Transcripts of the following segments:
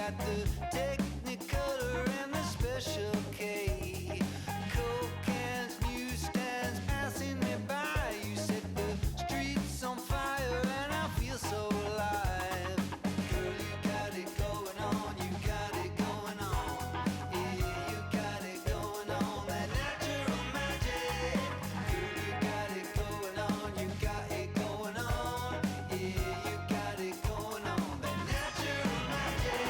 got the Technicolor and the Special K. Coke cans, newsstands passing me by. You set the streets on fire and I feel so alive. Girl, you got it going on, you got it going on. Yeah, you got it going on, that natural magic. Girl, you got it going on, you got it going on. Yeah, you got it going on, that natural magic.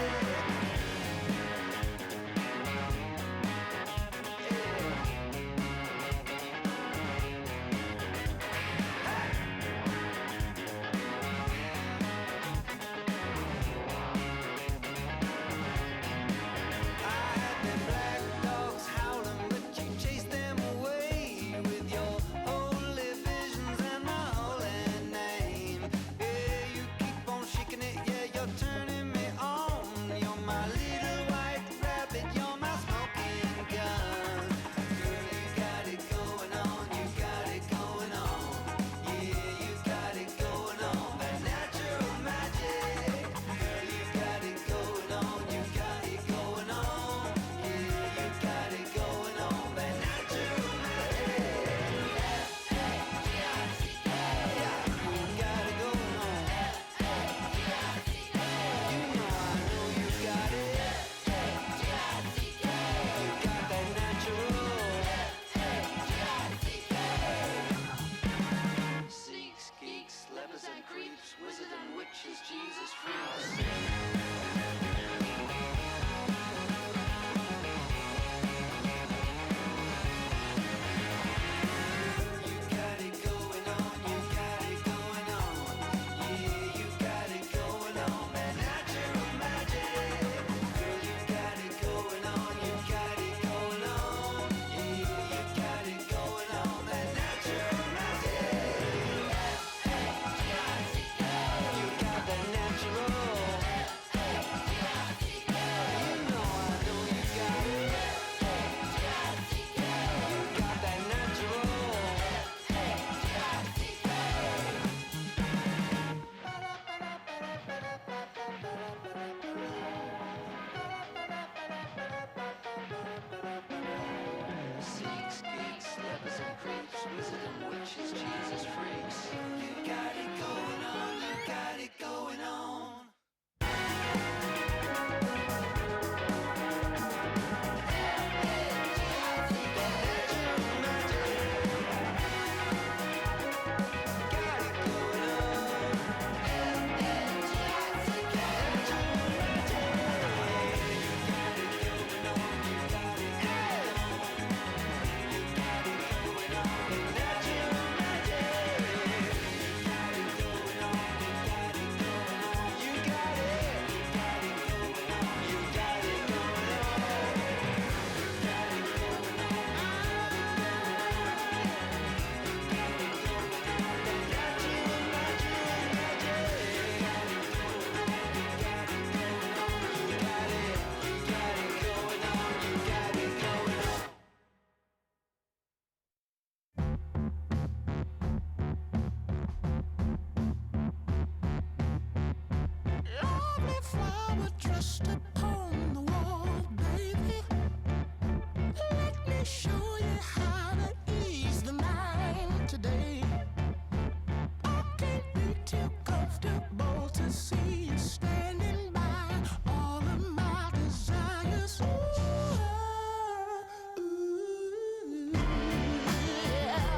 I had the black dogs howling, but you chased them away with your holy visions and my holy name. Yeah, you keep on shaking it, yeah, you're turning me on. You're my little white rabbit, you're my smoking gun. Girl, you got it going on, you got it going on. Yeah, you got it going on, that natural magic. Girl, you got it going on, you got it going on. Yeah, you got it going on, that natural magic. Yeah, you got it going on. You know I know you got it. You got that natural. Sneaks, geeks, lepers and creeps, wizards and witches, Jesus freaks. You got it going on, you got it going on. Yeah, you got it going on, that natural magic. Girl, you got it going on, you got it going on. Yeah, you got it going on, that natural magic. You got that natural. You know I know you got it. You got that natural. Seeks, geeks, lepers and creeps, wizards and witches, Jesus freaks. You got it going on, you got it going on. Lovely flower dressed upon the wall, baby. Let me show you how to ease the mind today. I can't be too comfortable to see you standing by all of my desires. Ooh, yeah.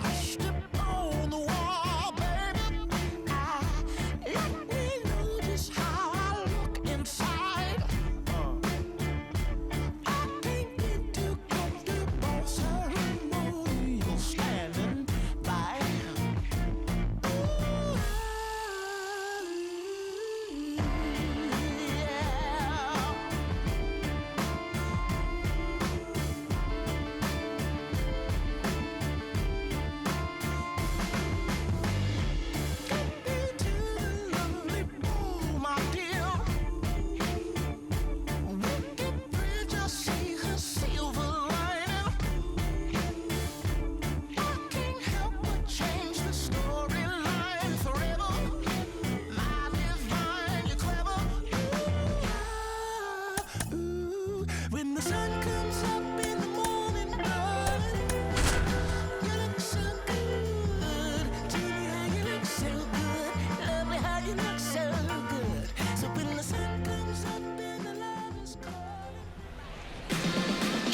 Pushed upon the wall, baby. Let me know just how I look inside.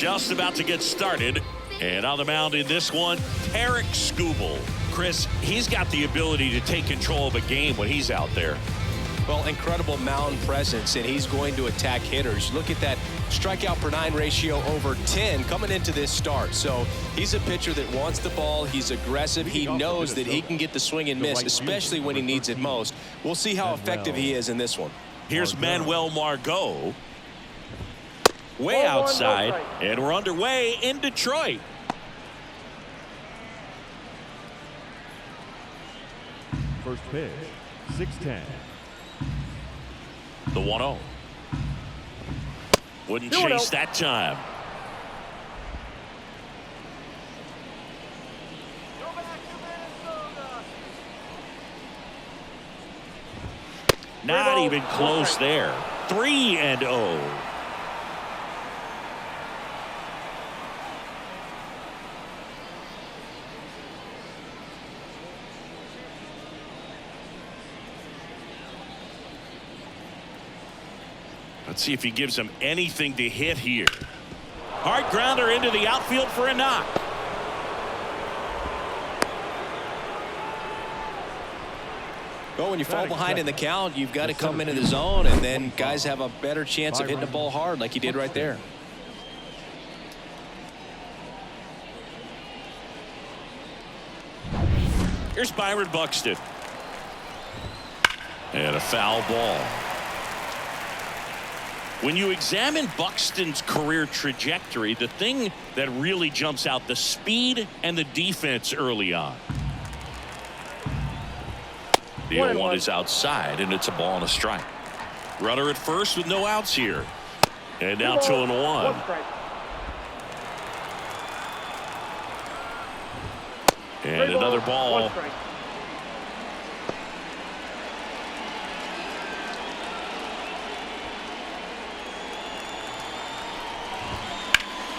just about to get started. And on the mound in this one, Tarik Skubal. Chris, he's got the ability to take control of a game when he's out there. Well, incredible mound presence, and he's going to attack hitters. Look at that strikeout per 9 ratio over 10 coming into this start. So he's a pitcher that wants the ball. He's aggressive. He knows that he can get the swing and miss, especially when he needs it most. We'll see how effective he is in this one. Here's Manuel Margot. Way outside, and we're underway in Detroit. First pitch, 6-10. The 1-0. Wouldn't chase that time. Not even close there. 3-0. Let's see if he gives him anything to hit here. Hard grounder into the outfield for a knock. Well, when you fall behind in the count, you've got to come into the zone, and then guys have a better chance of hitting the ball hard like he did right there. Here's Byron Buxton. And a foul ball. When you examine Buxton's career trajectory, the thing that really jumps out, the speed and the defense early on. The 0-1 is outside, and it's a ball and a strike. Runner at first with no outs here. And now 2-1. And another ball.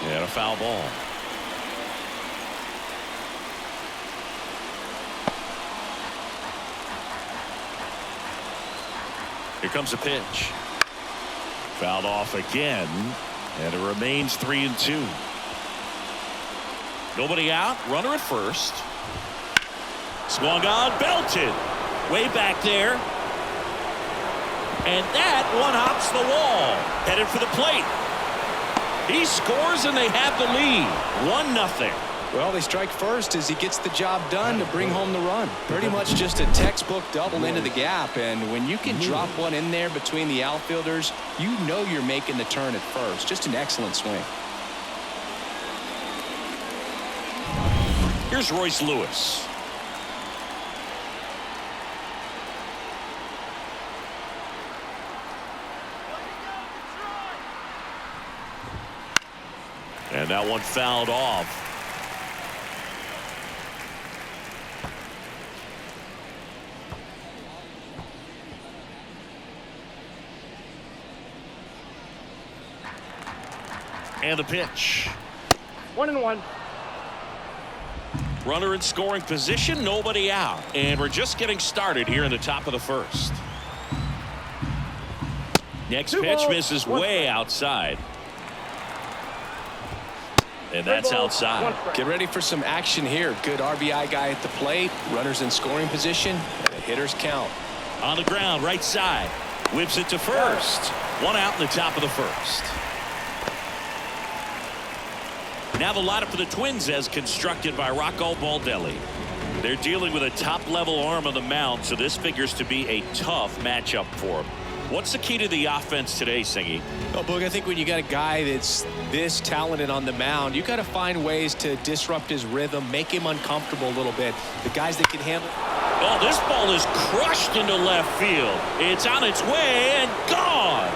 And a foul ball. Here comes a pitch. Fouled off again, and it remains 3-2. Nobody out. Runner at first. Swung on, belted. Way back there. And that one hops the wall. Headed for the plate. He scores and they have the lead. 1-0. Well, they strike first as he gets the job done to bring home the run. Pretty much just a textbook double into the gap. And when you can drop one in there between the outfielders, you know you're making the turn at first. Just an excellent swing. Here's Royce Lewis. And that one fouled off. And the pitch. 1-1. Runner in scoring position, nobody out. And we're just getting started here in the top of the first. Next pitch misses way outside. And that's outside. Get ready for some action here. Good RBI guy at the plate. Runners in scoring position. And the hitters count. On the ground, right side. Whips it to first. One out in the top of the first. Now the lineup for the Twins as constructed by Rocco Baldelli. They're dealing with a top-level arm on the mound, so this figures to be a tough matchup for them. What's the key to the offense today, Singy? Well, Boog, I think when you got a guy that's this talented on the mound, you got to find ways to disrupt his rhythm, make him uncomfortable a little bit. The guys that can handle. Oh, this ball is crushed into left field. It's on its way and gone.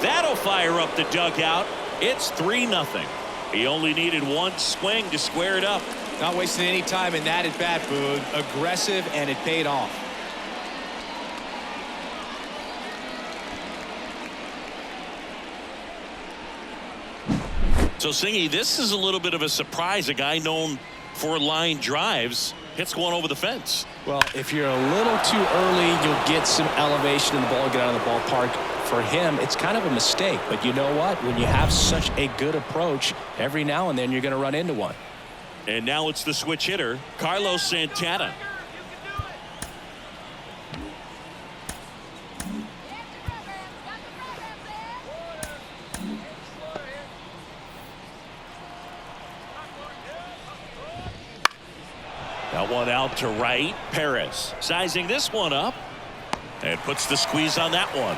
That'll fire up the dugout. It's 3-0. He only needed one swing to square it up. Not wasting any time in that at bat, Boog. Aggressive, and it paid off. So, Singy, this is a little bit of a surprise. A guy known for line drives hits one over the fence. Well, if you're a little too early, you'll get some elevation in the ball, get out of the ballpark. For him, it's kind of a mistake. But you know what? When you have such a good approach, every now and then you're going to run into one. And now it's the switch hitter, Carlos Santana. That one out to right. Perez sizing this one up and puts the squeeze on that one.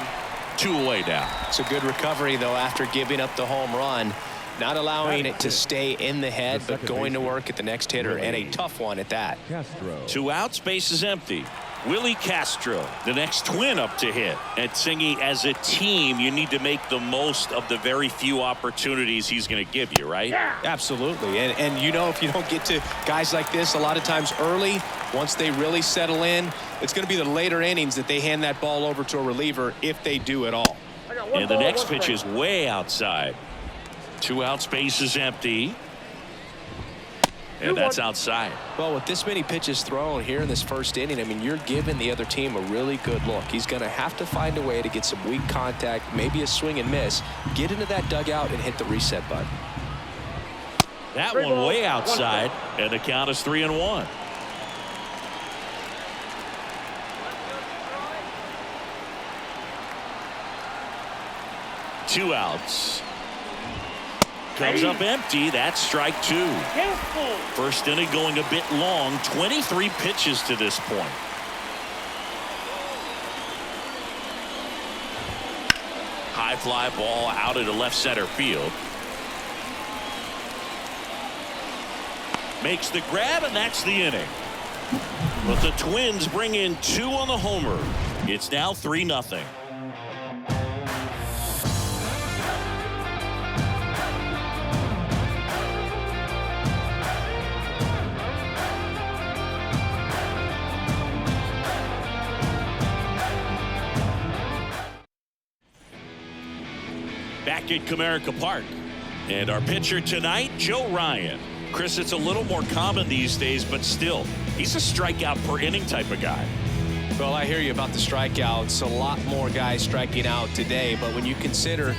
2 away now. It's a good recovery, though, after giving up the home run. Not allowing it to stay in the head, but going to work at the next hitter, and a tough one at that. Castro. 2 outs, base is empty. Willie Castro, the next Twin up to hit. And Singy, as a team, you need to make the most of the very few opportunities he's going to give you, right? Absolutely. And you know, if you don't get to guys like this a lot of times early, once they really settle in, it's going to be the later innings that they hand that ball over to a reliever, if they do at all. And the next pitch is way outside. 2 outs, base is empty. And that's outside. Well, with this many pitches thrown here in this first inning, I mean, you're giving the other team a really good look. He's going to have to find a way to get some weak contact, maybe a swing and miss, get into that dugout and hit the reset button. That one way outside, and the count is 3-1. Two outs. Comes up empty. That's strike 2. First inning going a bit long. 23 pitches to this point. High fly ball out into left center field. Makes the grab, and that's the inning. But the Twins bring in 2 on the homer. It's now 3-0. Back at Comerica Park. And our pitcher tonight, Joe Ryan. Chris, it's a little more common these days, but still, he's a strikeout per inning type of guy. Well, I hear you about the strikeouts. A lot more guys striking out today, but when you consider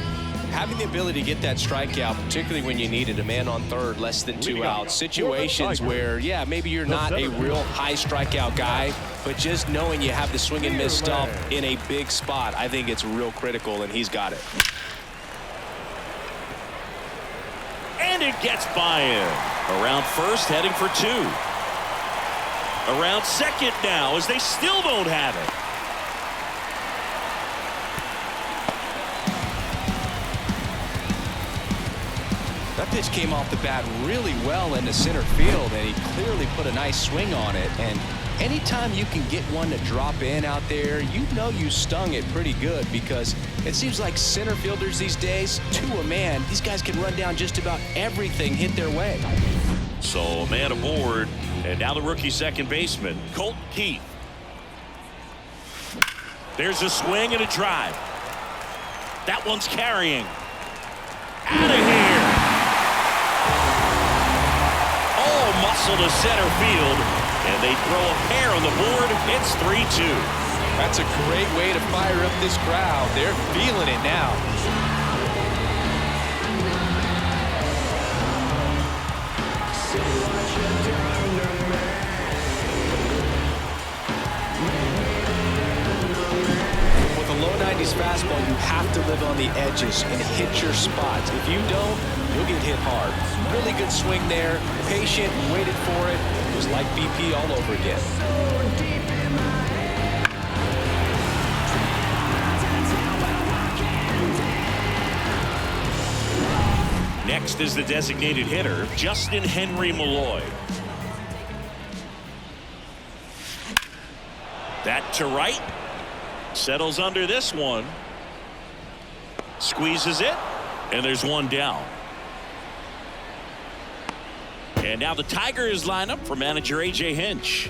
having the ability to get that strikeout, particularly when you needed a man on third, less than 2 outs, situations where, yeah, maybe you're not a real high strikeout guy, but just knowing you have the swing and miss stuff in a big spot, I think it's real critical, and he's got it. And it gets by him. Around first, heading for 2. Around second now, as they still don't have it. That pitch came off the bat really well into center field, and he clearly put a nice swing on it. And anytime you can get one to drop in out there, you know you stung it pretty good, because it seems like center fielders these days, to a man, these guys can run down just about everything hit their way. So a man aboard, and now the rookie second baseman, Colton Keith. There's a swing and a drive. That one's carrying. Out of here. All muscle to center field, and they throw a pair on the board. It's 3-2. That's a great way to fire up this crowd. They're feeling it now. With a low 90s fastball, you have to live on the edges and hit your spots. If you don't, you'll get hit hard. Really good swing there. Patient, waited for it. It was like BP all over again. Next is the designated hitter, Justin Henry Malloy. That to right. Settles under this one. Squeezes it. And there's one down. And now the Tigers line up for manager A.J. Hinch.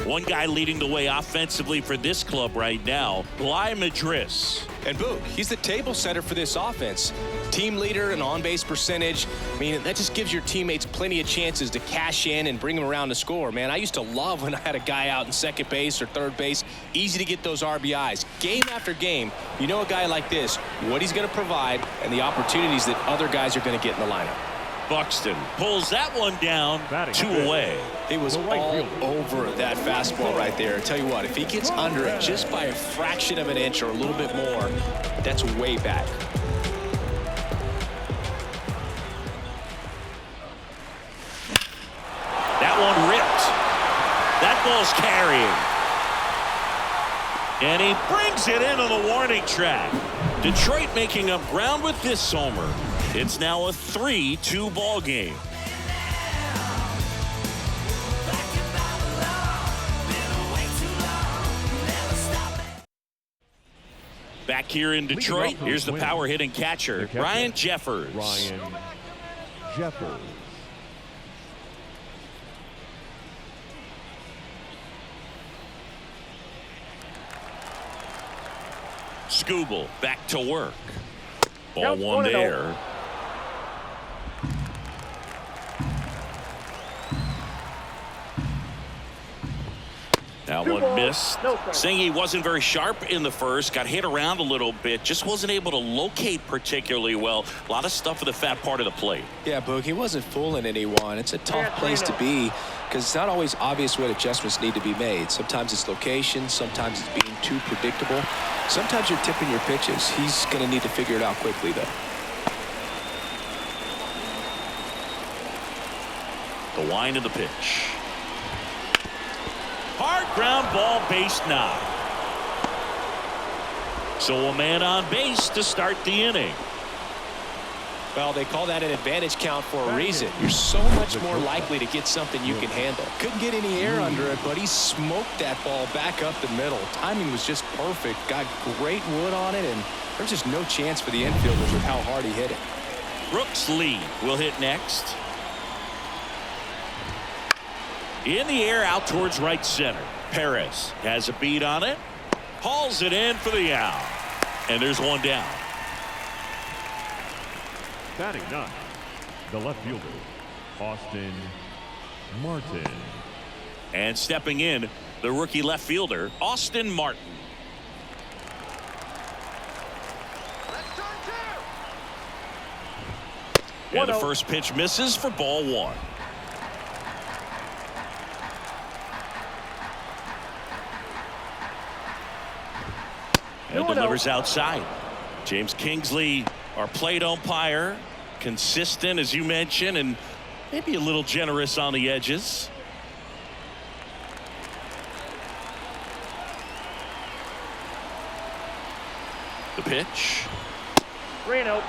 One guy leading the way offensively for this club right now, Bly Madris. And Boog, he's the table setter for this offense. Team leader and on-base percentage. I mean, that just gives your teammates plenty of chances to cash in and bring them around to score, man. I used to love when I had a guy out in second base or third base. Easy to get those RBIs. Game after game, you know a guy like this, what he's going to provide and the opportunities that other guys are going to get in the lineup. Buxton pulls that one down, 2 away. It was all over that fastball right there. I tell you what, if he gets under it just by a fraction of an inch or a little bit more, that's way back. That one ripped. That ball's carrying. And he brings it into the warning track. Detroit making up ground with this homer. It's now a 3-2 ball game. Back here in Detroit, here's the power hitting catcher, Ryan Jeffers. Ryan Jeffers. Skubal back to work. Ball one there. That one missed. Saying he wasn't very sharp in the first, got hit around a little bit, just wasn't able to locate particularly well. A lot of stuff for the fat part of the plate. Yeah, Boog, he wasn't fooling anyone. It's a tough place to be because it's not always obvious what adjustments need to be made. Sometimes it's location, sometimes it's being too predictable. Sometimes you're tipping your pitches. He's going to need to figure it out quickly, though. The wind of the pitch. Hard ground ball, base knock. So a man on base to start the inning. Well, they call that an advantage count for a reason. You're so much more likely to get something you can handle. Couldn't get any air under it, but he smoked that ball back up the middle. Timing was just perfect. Got great wood on it, and there's just no chance for the infielders with how hard he hit it. Brooks Lee will hit next. In the air out towards right center. Perez has a beat on it. Hauls it in for the out. And there's one down. Batting ninth, the left fielder, Austin Martin. And stepping in, the rookie left fielder, Austin Martin. And the first pitch misses for ball one. And delivers outside. James Kingsley, our plate umpire, consistent as you mentioned, and maybe a little generous on the edges. The pitch. 3-0.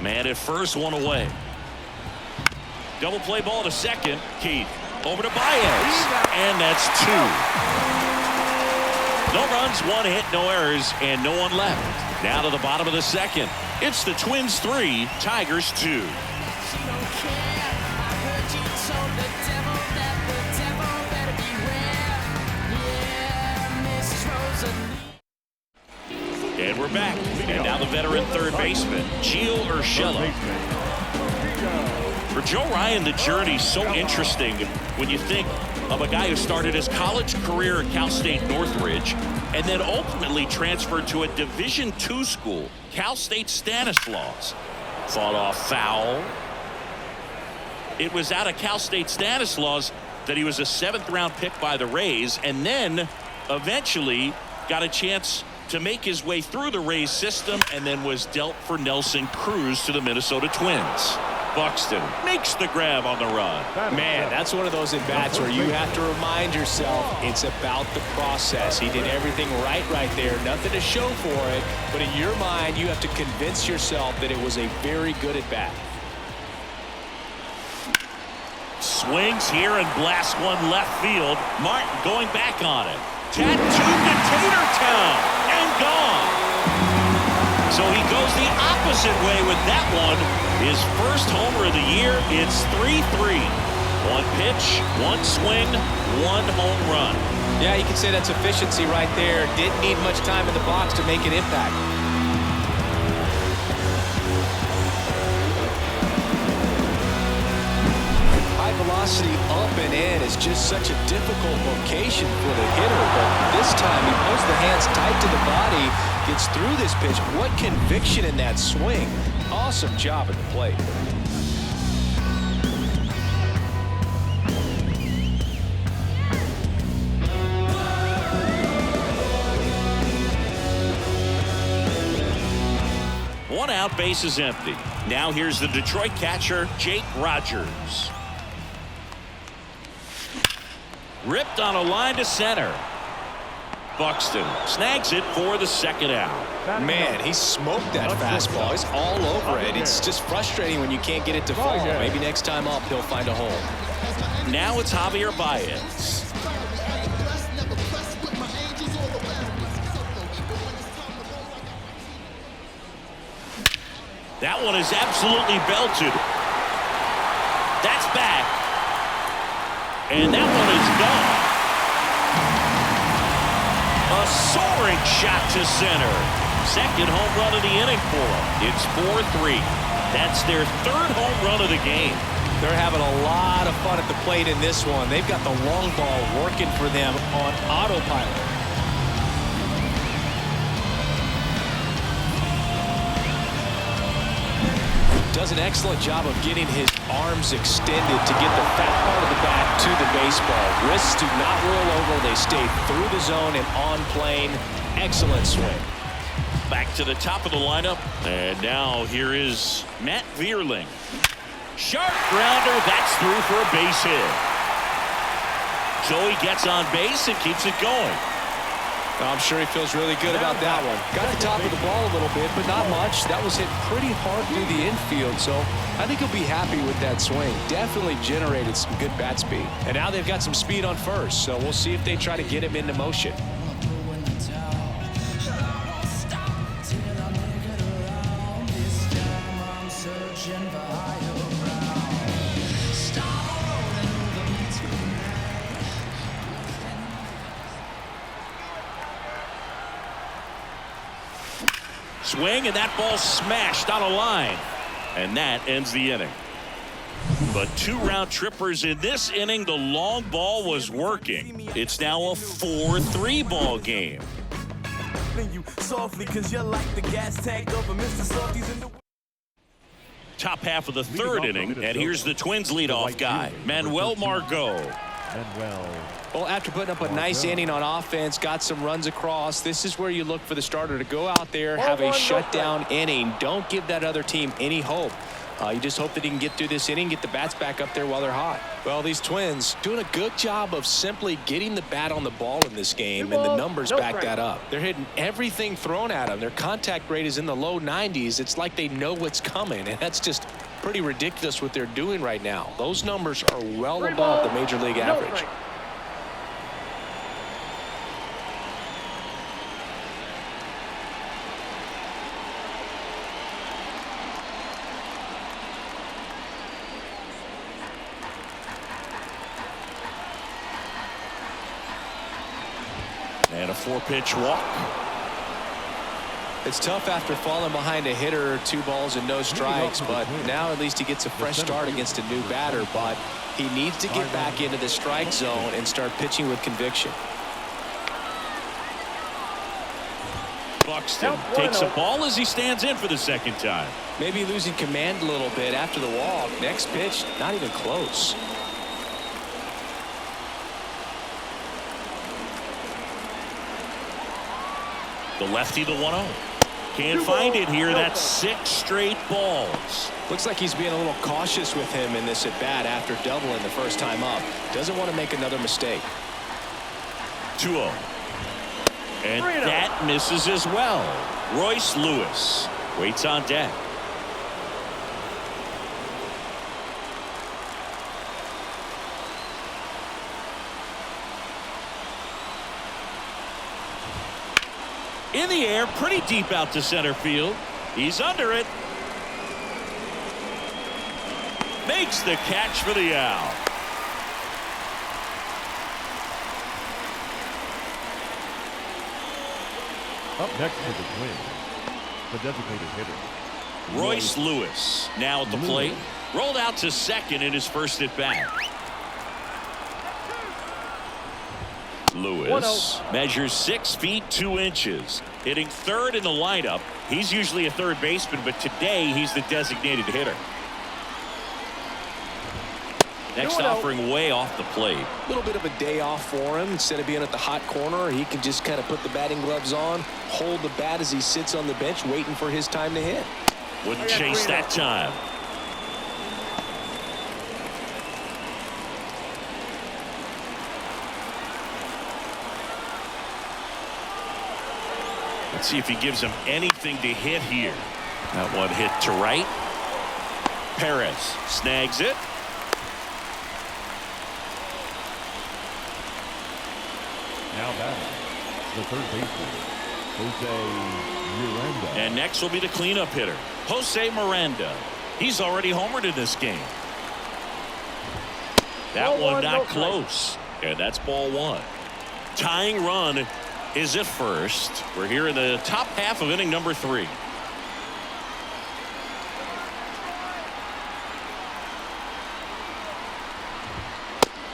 Man at first, one away. Double play ball to second. Keith over to Baez. And that's two. No runs, one hit, no errors, and no one left. Now to the bottom of the second. It's the Twins 3, Tigers 2. And we're back. And now the veteran third baseman, Gio Urshela. For Joe Ryan, the journey's so interesting when you think of a guy who started his college career at Cal State Northridge and then ultimately transferred to a Division II school, Cal State Stanislaus. Fought off foul. It was out of Cal State Stanislaus that he was a 7th-round pick by the Rays, and then eventually got a chance to make his way through the Rays system and then was dealt for Nelson Cruz to the Minnesota Twins. Buxton makes the grab on the run. Man, that's one of those at-bats where you have to remind yourself it's about the process. He did everything right there. Nothing to show for it, but in your mind, you have to convince yourself that it was a very good at-bat. Swings here and blasts one left field. Martin going back on it. Tattooed to Tater Town and gone. So he goes the opposite way with that one. His first homer of the year. It's 3-3. One pitch, one swing, one home run. Yeah, you can say that's efficiency right there. Didn't need much time in the box to make an impact. High velocity up and in is just such a difficult location for the hitter, but this time he pulls the hands tight to the body, gets through this pitch. What conviction in that swing. Awesome job at the plate. One out, base is empty. Now here's the Detroit catcher, Jake Rogers. Ripped on a line to center. Buxton snags it for the second out. Man, he smoked that fastball. He's all over it. It's just frustrating when you can't get it to fall. Maybe next time up he'll find a hole. Now it's Javier Baez. That one is absolutely belted. That's back. And that one is gone. A soaring shot to center. Second home run of the inning for him. It's 4-3. That's their third home run of the game. They're having a lot of fun at the plate in this one. They've got the long ball working for them on autopilot. Does an excellent job of getting his arms extended to get the fat part of the bat to the baseball. Wrists do not roll over. They stay through the zone and on plane. Excellent swing. Back to the top of the lineup. And now here is Matt Vierling. Sharp grounder. That's through for a base hit. So he gets on base and keeps it going. I'm sure he feels really good about that one. Got the top of the ball a little bit, but not much. That was hit pretty hard through the infield, so I think he'll be happy with that swing. Definitely generated some good bat speed. And now they've got some speed on first, so we'll see if they try to get him into motion. Swing, and that ball smashed on a line. And that ends the inning. But 2 round trippers in this inning. The long ball was working. It's now a 4-3 ball game. Top half of the third inning, and here's the Twins leadoff guy, Manuel Margot. Well, after putting up a nice inning on offense, got some runs across, this is where you look for the starter to go out there, have a shutdown inning. Don't give that other team any hope. You just hope that he can get through this inning, get the bats back up there while they're hot. Well, these Twins doing a good job of simply getting the bat on the ball in this game, and the numbers back that up. They're hitting everything thrown at them. Their contact rate is in the low 90s. It's like they know what's coming, and that's just pretty ridiculous what they're doing right now. Those numbers are well above the major league average. And a 4-pitch walk. It's tough after falling behind a hitter, 2 balls and no strikes, but now at least he gets a fresh start against a new batter. But he needs to get back into the strike zone and start pitching with conviction. Buxton takes a ball as he stands in for the second time. Maybe losing command a little bit after the walk. Next pitch, not even close. The lefty, the 1-0. Can't find it here. That's 6 straight balls. Looks like he's being a little cautious with him in this at-bat after doubling the first time up. Doesn't want to make another mistake. 2-0. And that misses as well. Royce Lewis waits on deck. In the air, pretty deep out to center field. He's under it. Makes the catch for the out. Up next for the Twins, the designated hitter, Royce Lewis now at the plate. Rolled out to second in his first at bat. Lewis measures 6 feet 2 inches, hitting third in the lineup. He's usually a third baseman, but today he's the designated hitter. Next offering way off the plate. A little bit of a day off for him. Instead of being at the hot corner, he can just kind of put the batting gloves on, hold the bat as he sits on the bench waiting for his time to hit. Wouldn't chase that time. Let's see if he gives him anything to hit here. That one hit to right. Perez snags it. now batting, the third baseman, Jose Miranda. And next will be the cleanup hitter, Jose Miranda. He's already homered in this game. That one not close. And that's ball one. Tying run is at first. We're here in the top half of inning number 3.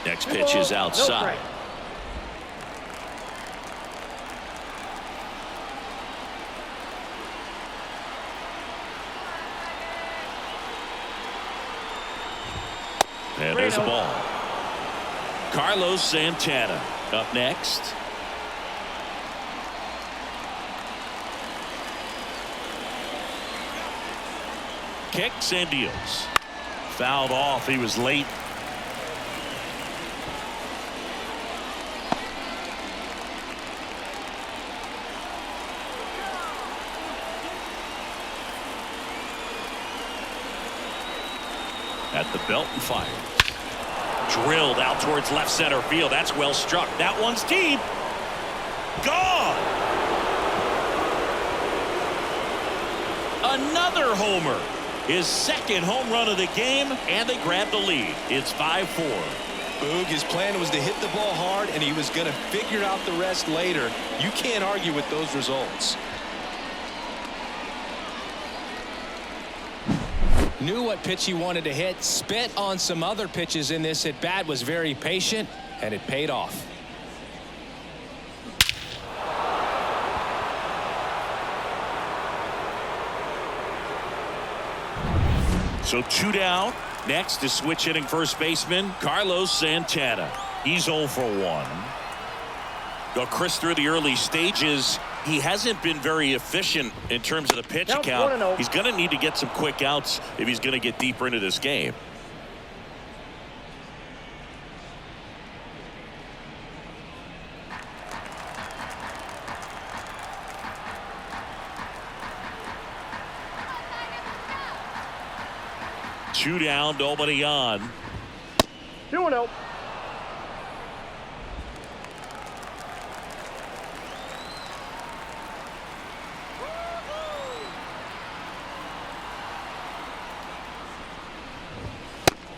Next pitch is outside. And there's a ball. Carlos Santana up next. Kicks and deals. Fouled off. He was late. At the belt and fire. Drilled out towards left center field. That's well struck. That one's deep. Gone. Another homer. His second home run of the game, and they grab the lead. It's 5-4. Boog, his plan was to hit the ball hard, and he was going to figure out the rest later. You can't argue with those results. Knew what pitch he wanted to hit, spit on some other pitches in this at bat, was very patient, and it paid off. So 2 down. Next is switch hitting first baseman Carlos Santana. He's 0 for 1. Though Chris, through the early stages, he hasn't been very efficient in terms of the pitch count. He's going to need to get some quick outs if he's going to get deeper into this game. Two down, nobody on. 2-0.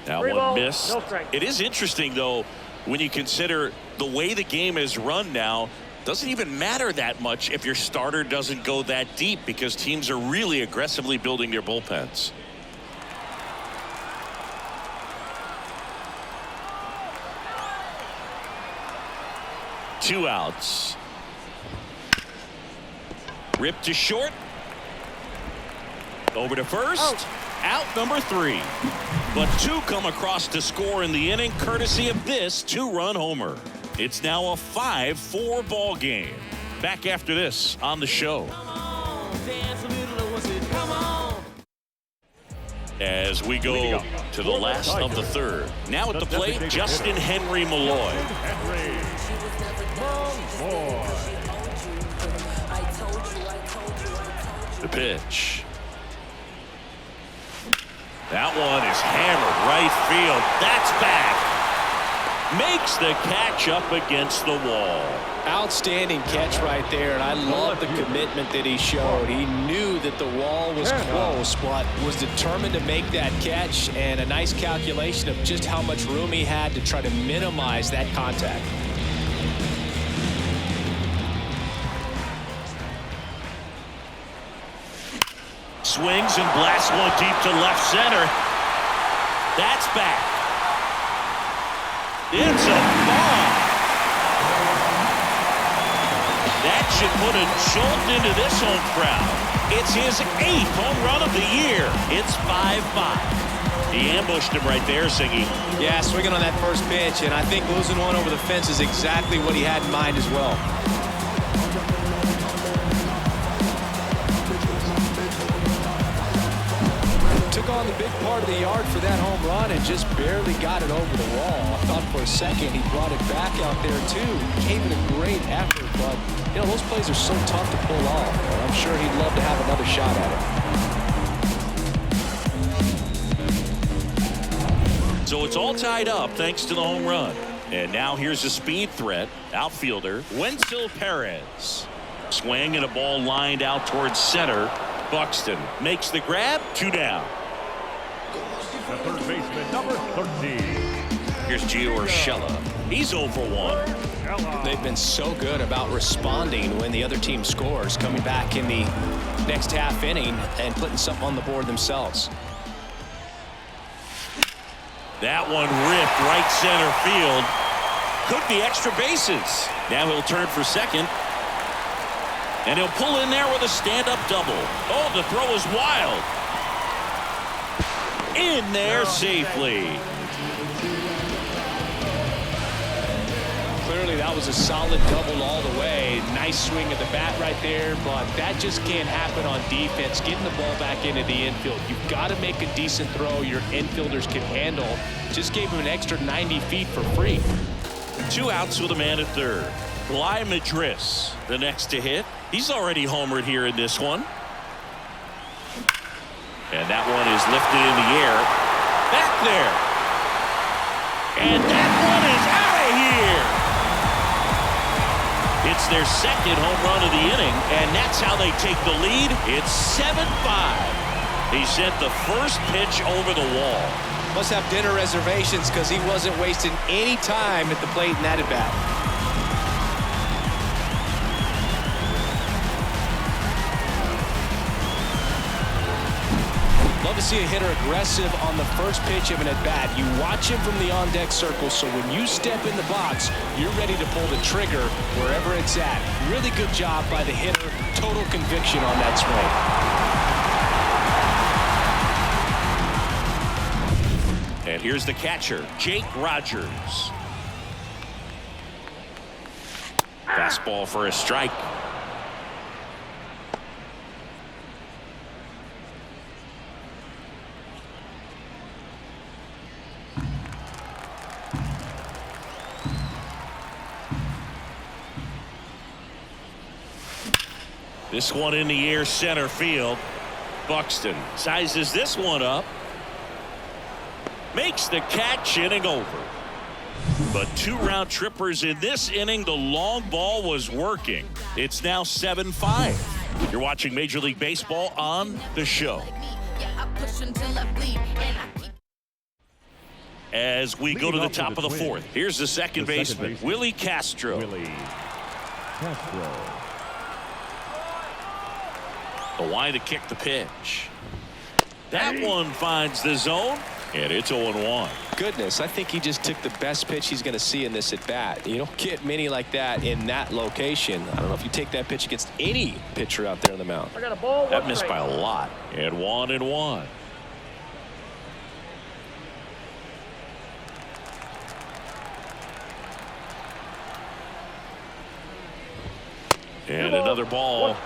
That one missed. It is interesting, though, when you consider the way the game is run now. Doesn't even matter that much if your starter doesn't go that deep, because teams are really aggressively building their bullpens. Two outs. Ripped to short. Over to first. Out number 3. But 2 come across to score in the inning, courtesy of this 2-run homer. It's now a 5-4 ball game. Back after this on the show. As we go to the last of the third. Now at the plate, Justin Henry Malloy. The pitch. That one is hammered right field. That's back. makes the catch up against the wall. Outstanding catch right there, and I love the commitment that he showed. He knew that the wall was close, but was determined to make that catch, and a nice calculation of just how much room he had to try to minimize that contact. Swings and blasts one deep to left center. That's back. It's a bomb. That should put a jolt into this home crowd. It's his 8th home run of the year. It's 5-5. He ambushed him right there, Singy. Yeah, swinging on that first pitch, and I think losing one over the fence is exactly what he had in mind as well. Took on the big part of the yard for that home run and just barely got it over the wall. I thought for a second he brought it back out there too. Gave it a great effort, but you know, those plays are so tough to pull off. And I'm sure he'd love to have another shot at it. So it's all tied up thanks to the home run. And now here's a speed threat. Outfielder Wenzel Perez. Swing and a ball lined out towards center. Buxton makes the grab. 2 down. The third baseman, number 13. Here's Gio Urshela. He's 0 for 1. They've been so good about responding when the other team scores, coming back in the next half inning and putting something on the board themselves. That one ripped right center field. Cook the extra bases. Now he'll turn for second. And he'll pull in there with a stand-up double. Oh, the throw is wild. In there safely. Clearly that was a solid double all the way. Nice swing of the bat right there, but that just can't happen on defense. Getting the ball back into the infield. You've got to make a decent throw your infielders can handle. Just gave him an extra 90 feet for free. 2 outs with a man at third. Bly Madris, the next to hit. He's already homered here in this one. And that one is lifted in the air. Back there. And that one is out of here. It's their second home run of the inning, and that's how they take the lead. It's 7-5. He sent the first pitch over the wall. Must have dinner reservations because he wasn't wasting any time at the plate in that at bat. Love to see a hitter aggressive on the first pitch of an at-bat. You watch him from the on-deck circle, so when you step in the box, you're ready to pull the trigger wherever it's at. Really good job by the hitter. Total conviction on that swing. And here's the catcher, Jake Rogers. Fastball for a strike. This one in the air center field. Buxton sizes this one up. Makes the catch, inning over. But 2 round trippers in this inning. The long ball was working. It's now 7-5. You're watching Major League Baseball on The Show. As we go to the top of the 4th, here's the second baseman, Willie Castro. Willie Castro. The wind to kick the pitch. That one finds the zone, and it's 0-1. Goodness, I think he just took the best pitch he's going to see in this at bat. You don't get many like that in that location. I don't know if you take that pitch against any pitcher out there on the mound. I got a ball. That missed by a lot. And 1-1. And another ball.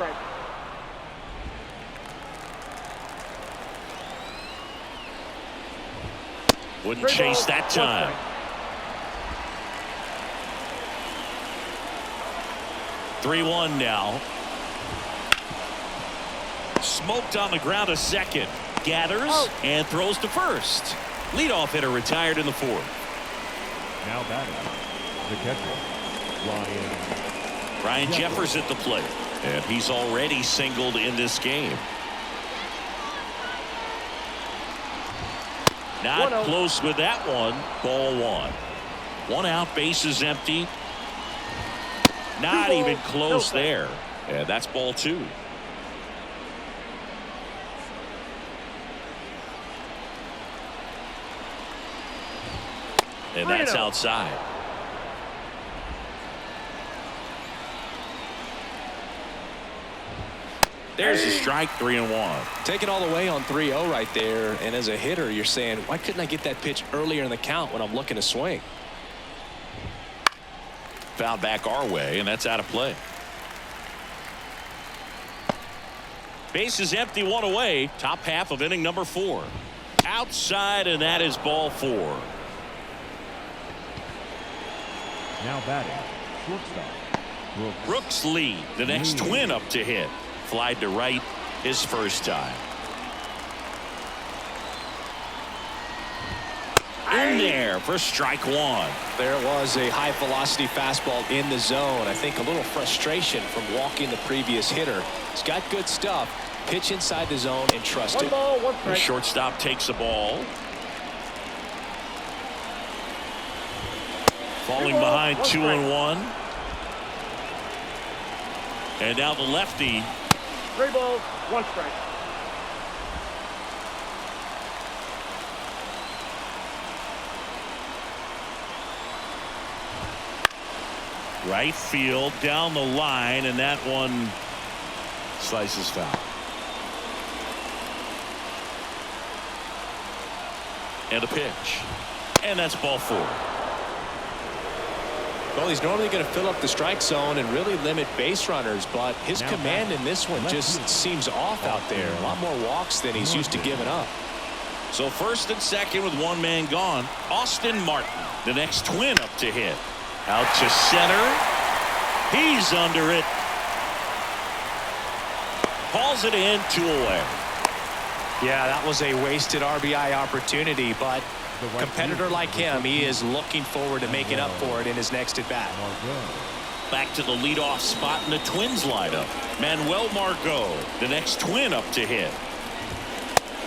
Wouldn't chase that time. Three 3-1 now. Smoked on the ground a second. Gathers and throws to first. Leadoff hitter retired in the 4th. Now batting, the catcher, Ryan Jeffers at the plate, and he's already singled in this game. Not close with that one. Ball one. One out, bases empty. Not even close there. And that's ball two. And that's outside. There's a strike, 3-1. Taking all the way on 3-0 right there. And as a hitter, you're saying, why couldn't I get that pitch earlier in the count when I'm looking to swing? Foul back our way, and that's out of play. Base is empty, one away. Top half of inning number 4. Outside, and that is ball 4. now batting, shortstop, Brooks Lee, the next twin up to hit. Flied to right his first time. In there for strike one. There was a high velocity fastball in the zone. I think a little frustration from walking the previous hitter. He's got good stuff. Pitch inside the zone and trust it. 1 ball, 1 The strike. shortstop takes the ball. Falling behind 2-1. And now the lefty. 3 balls, 1 strike. Right field down the line, and that one slices foul. And a pitch. And that's ball 4. Well, he's normally going to fill up the strike zone and really limit base runners, but his command in this one just seems off out there. A lot more walks than he's used to giving up. So first and second with one man gone. Austin Martin, the next twin up to hit. Out to center. He's under it. Hauls it in, 2 away. Yeah, that was a wasted RBI opportunity, but a competitor like him, he is looking forward to making up for it in his next at bat. Back to the leadoff spot in the Twins lineup. Manuel Margot, the next twin up to hit.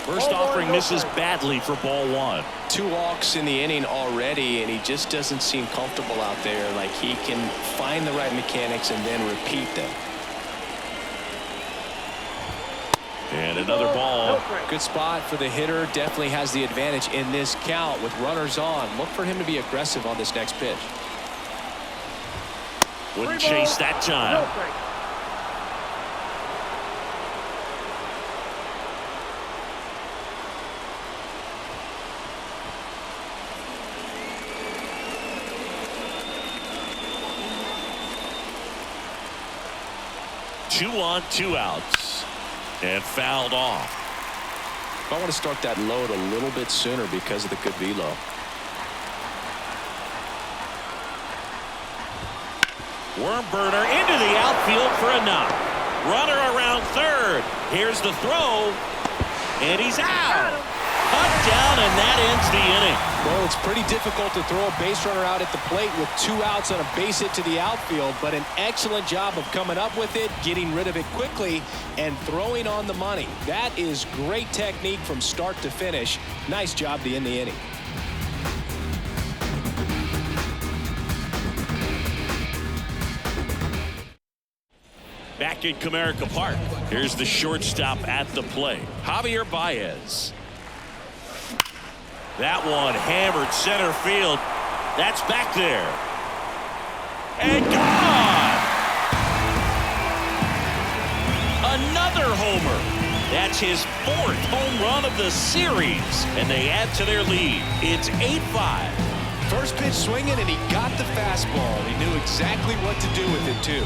First offering misses badly for ball 1. 2 walks in the inning already, and he just doesn't seem comfortable out there. Like he can find the right mechanics and then repeat them. And another ball. Good spot for the hitter. Definitely has the advantage in this count with runners on. Look for him to be aggressive on this next pitch. Wouldn't chase that time. No strike. Two on, 2 outs. And fouled off. I want to start that load a little bit sooner because of the good velo. Worm burner into the outfield for a knock. Runner around third. Here's the throw. And he's out. Cut down, and that ends the inning. Well, it's pretty difficult to throw a base runner out at the plate with 2 outs on a base hit to the outfield, but an excellent job of coming up with it, getting rid of it quickly, and throwing on the money. That is great technique from start to finish. Nice job to end the inning. Back in Comerica Park. Here's the shortstop at the plate, Javier Baez. That one hammered center field. That's back there. And gone! Another homer. That's his 4th home run of the series. And they add to their lead. It's 8-5. First pitch swinging, and he got the fastball. He knew exactly what to do with it, too.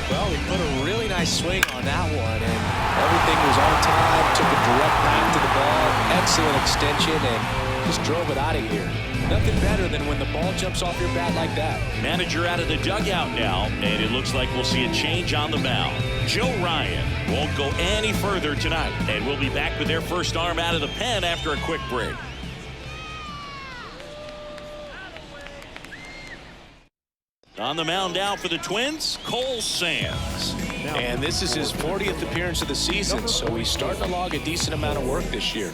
Well, he put a really nice swing on that one, and everything was on time. Took a direct path to the ball. Excellent extension, and Just drove it out of here. Nothing better than when the ball jumps off your bat like that. Manager out of the dugout now, and it looks like we'll see a change on the mound. Joe Ryan won't go any further tonight, and we'll be back with their first arm out of the pen after a quick break. On the mound now for the Twins, Cole Sands. And this is his 40th appearance of the season, so he's starting to log a decent amount of work this year.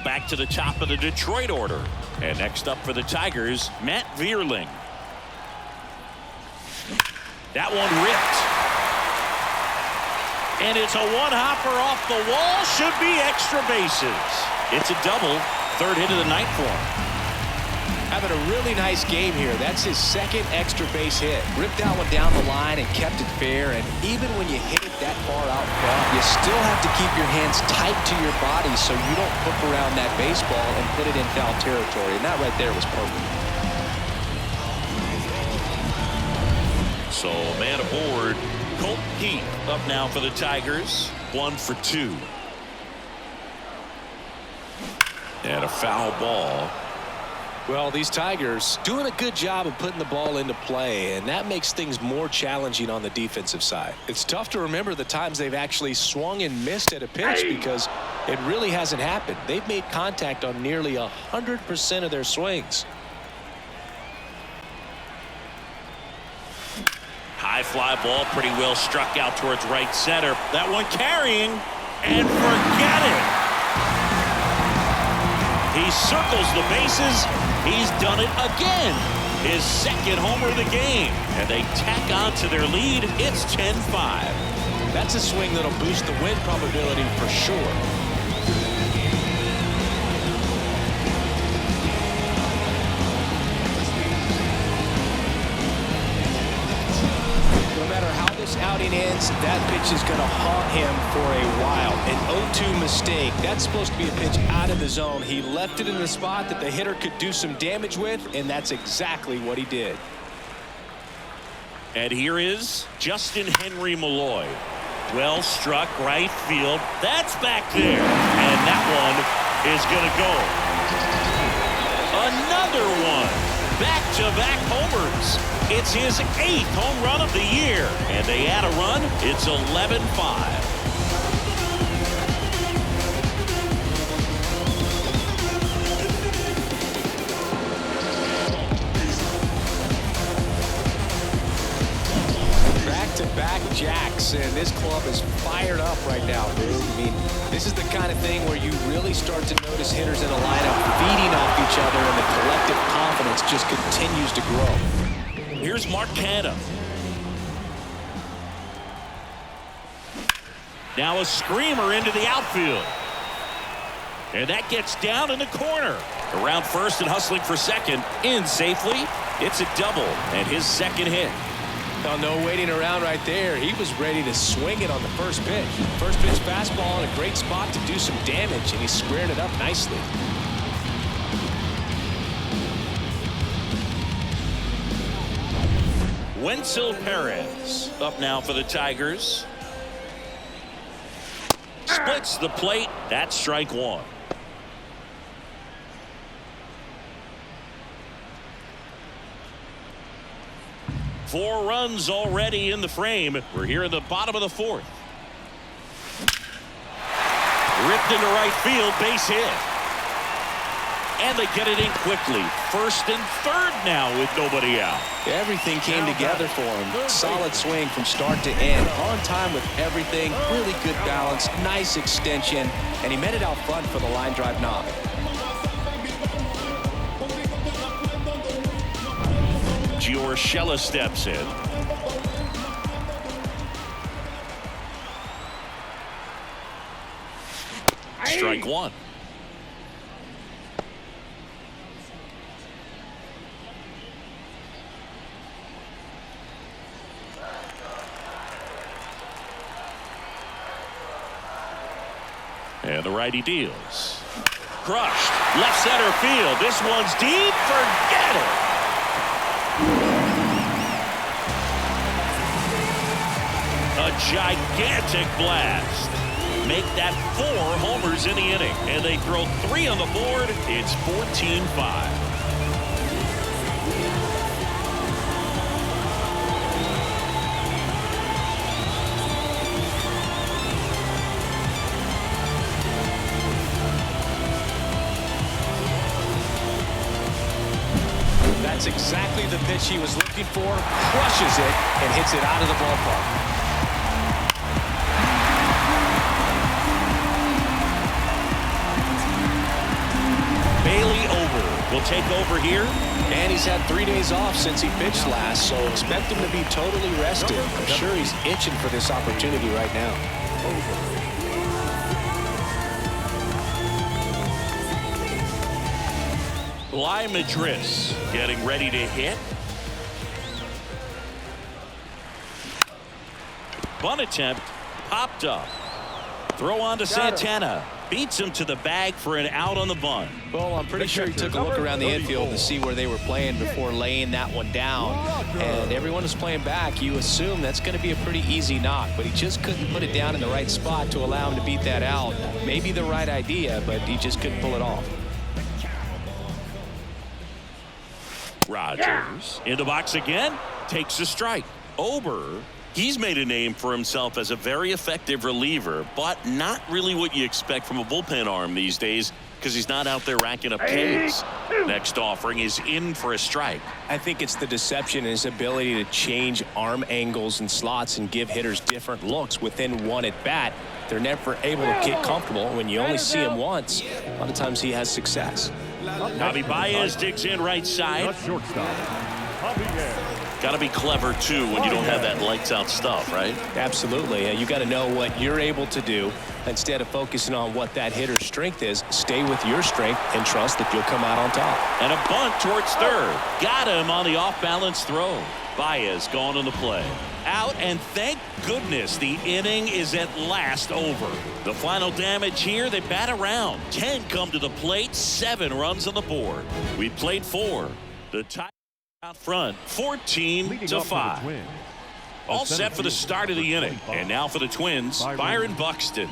Back to the top of the Detroit order. And next up for the Tigers, Matt Vierling. That one ripped. And it's a one-hopper off the wall. Should be extra bases. It's a double. Third hit of the night for him. Having a really nice game here. That's his second extra base hit. Ripped that one down the line and kept it fair. And even when you hit it that far out front, you still have to keep your hands tight to your body so you don't hook around that baseball and put it in foul territory. And that right there was perfect. So man aboard. Colt Heath up now for the Tigers. 1 for 2. And a foul ball. Well, these Tigers doing a good job of putting the ball into play, and that makes things more challenging on the defensive side. It's tough to remember the times they've actually swung and missed at a pitch because it really hasn't happened. They've made contact on nearly 100% of their swings. High fly ball, pretty well struck out towards right center. That one carrying, and forget it. He circles the bases. He's done it again. His second homer of the game. And they tack on to their lead. It's 10-5. That's a swing that'll boost the win probability for sure. No matter how this outing ends, that pitch is going to haunt him for a while. An 0-2 mistake. That's supposed to be a pitch out of the zone. He left it in the spot that the hitter could do some damage with, and that's exactly what he did. And here is Justin Henry Malloy. Well struck right field. That's back there. And that one is going to go. Another one. Back-to-back homers. It's his 8th home run of the year. And they add a run. It's 11-5. Back-to-back jacks, and this club is fired up right now, dude. I mean, this is the kind of thing where you really start to notice hitters in a lineup feeding off each other, and the collective confidence just continues to grow. Here's Mark Canha. Now a screamer into the outfield. And that gets down in the corner. Around first and hustling for second. In safely. It's a double and his second hit. Now, no waiting around right there. He was ready to swing it on the first pitch. First pitch fastball in a great spot to do some damage, and he squared it up nicely. Wenzel Perez up now for the Tigers. Splits the plate. That's strike one. Four runs already in the frame. We're here in the bottom of the fourth. Ripped into right field, base hit. And they get it in quickly. First and third now with nobody out. Everything came together for him. Solid swing from start to end. On time with everything. Really good balance. Nice extension. And he met it out front for the line drive knock. Urshela steps in. Strike one. And the righty deals. Crushed. Left center field. This one's deep. Forget it. gigantic blast. Make that 4 homers in the inning, and they throw 3 on the board. It's 14-5. That's exactly the pitch he was looking for. Crushes it and hits it out of the ballpark. Will take over here. And he's had 3 days off since he pitched last, so expect him to be totally rested. I'm sure he's itching for this opportunity right now. Madris getting ready to hit. Bunt attempt popped up. Throw on to Santana. Beats him to the bag for an out on the bunt. Well, I'm pretty sure he took a look around the infield to see where they were playing before laying that one down. And everyone is playing back. You assume that's going to be a pretty easy knock, but he just couldn't put it down in the right spot to allow him to beat that out. Maybe the right idea, but he just couldn't pull it off. Rogers in the box again, takes a strike. Ober, he's made a name for himself as a very effective reliever, but not really what you expect from a bullpen arm these days because he's not out there racking up Ks. Next offering is in for a strike. I think it's the deception and his ability to change arm angles and slots and give hitters different looks within one at bat. They're never able to get comfortable. When you only see him once, a lot of times he has success. Javi Baez digs in right side. Got to be clever, too, when you don't have that lights-out stuff, right? Absolutely. You got to know what you're able to do. Instead of focusing on what that hitter's strength is, stay with your strength and trust that you'll come out on top. And a bunt towards third. Got him on the off-balance throw. Baez gone in the play. Out, and thank goodness the inning is at last over. The final damage here, they bat around. 10 come to the plate, 7 runs on the board. We played 4. The tie out front, 14-5. All set for the start of the inning. And now for the Twins, Byron Buxton.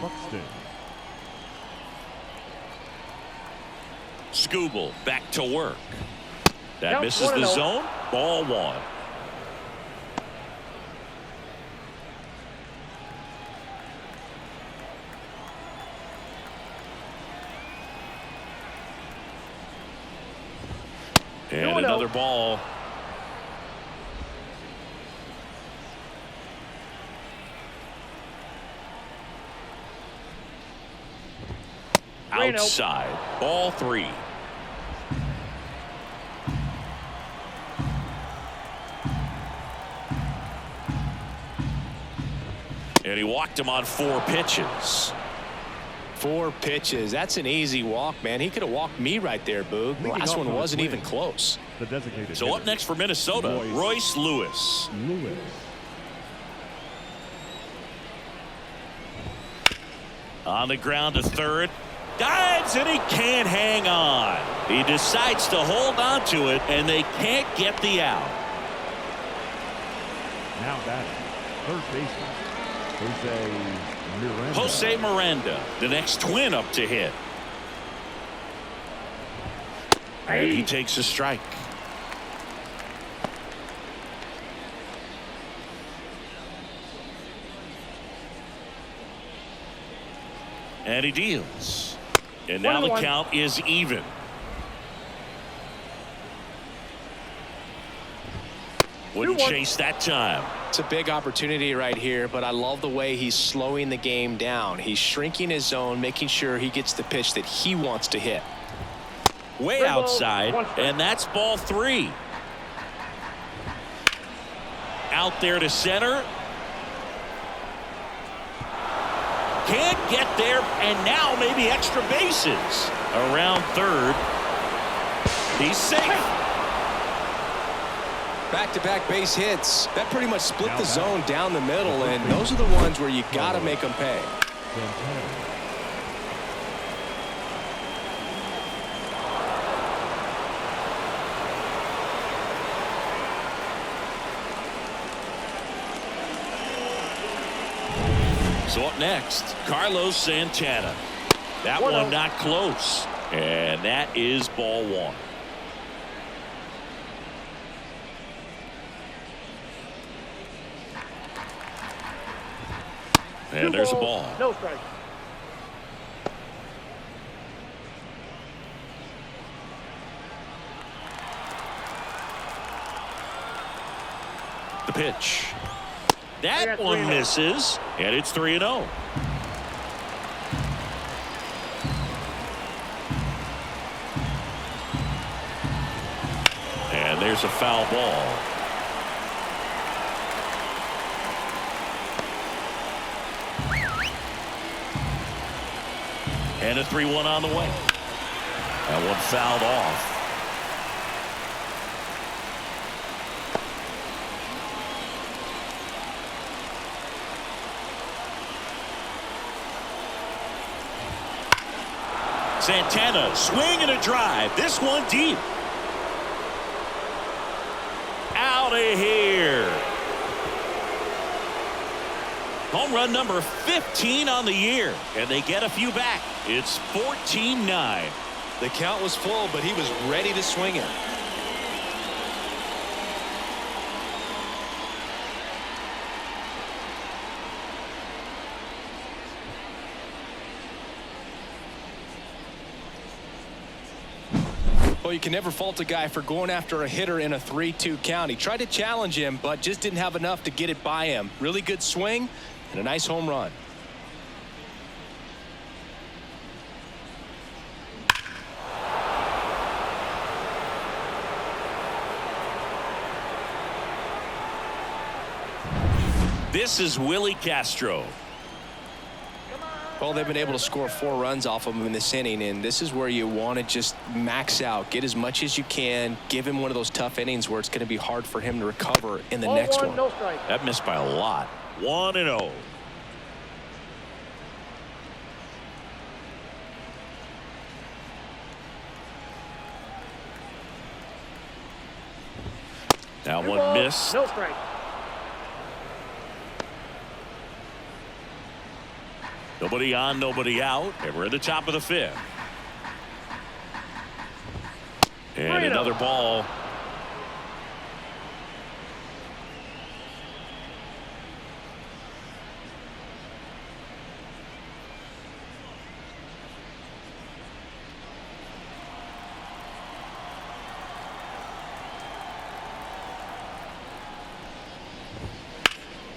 Skubal back to work. That misses the zone. Ball 1. And another ball. Outside. Ball 3. And he walked him on 4 pitches. 4 pitches. That's an easy walk, man. He could have walked me right there, Boog. The last one wasn't even close. So up next for Minnesota, Royce Lewis. On the ground to third. Dives, and he can't hang on. He decides to hold on to it, and they can't get the out. Now batting, third baseman, Jose Miranda, the next Twin up to hit. And he takes a strike. And he deals. And now the count is even. Wouldn't chase that time. It's a big opportunity right here, but I love the way he's slowing the game down. He's shrinking his zone, making sure he gets the pitch that he wants to hit. Way outside, and that's ball 3. Out there to center. Can't get there, and now maybe extra bases. Around third. He's safe. Back-to-back base hits. That pretty much split the zone down the middle, and those are the ones where you got to make them pay. So up next, Carlos Santana. That 1-0. one not close. And that is ball one. And there's a ball. No strike. The pitch. I That got one 3-0. misses, and it's 3-0. And there's a foul ball. And a 3-1 on the way. That one fouled off. Santana, swing and a drive. This one deep. Out of here. Home run number 15 on the year, and they get a few back. It's 14-9. The count was full, but he was ready to swing it. Well, you can never fault a guy for going after a hitter in a 3-2 count. He tried to challenge him, but just didn't have enough to get it by him. Really good swing and a nice home run. This is Willie Castro. Well, they've been able to score 4 runs off of him in this inning, and this is where you want to just max out, get as much as you can, give him one of those tough innings where it's going to be hard for him to recover in the Ball next 1, one. no strike. That missed by a lot. 1-0. That one Ball, missed. no strike. Nobody on, nobody out, and we're at the top of the 5th. And 3-0. another ball.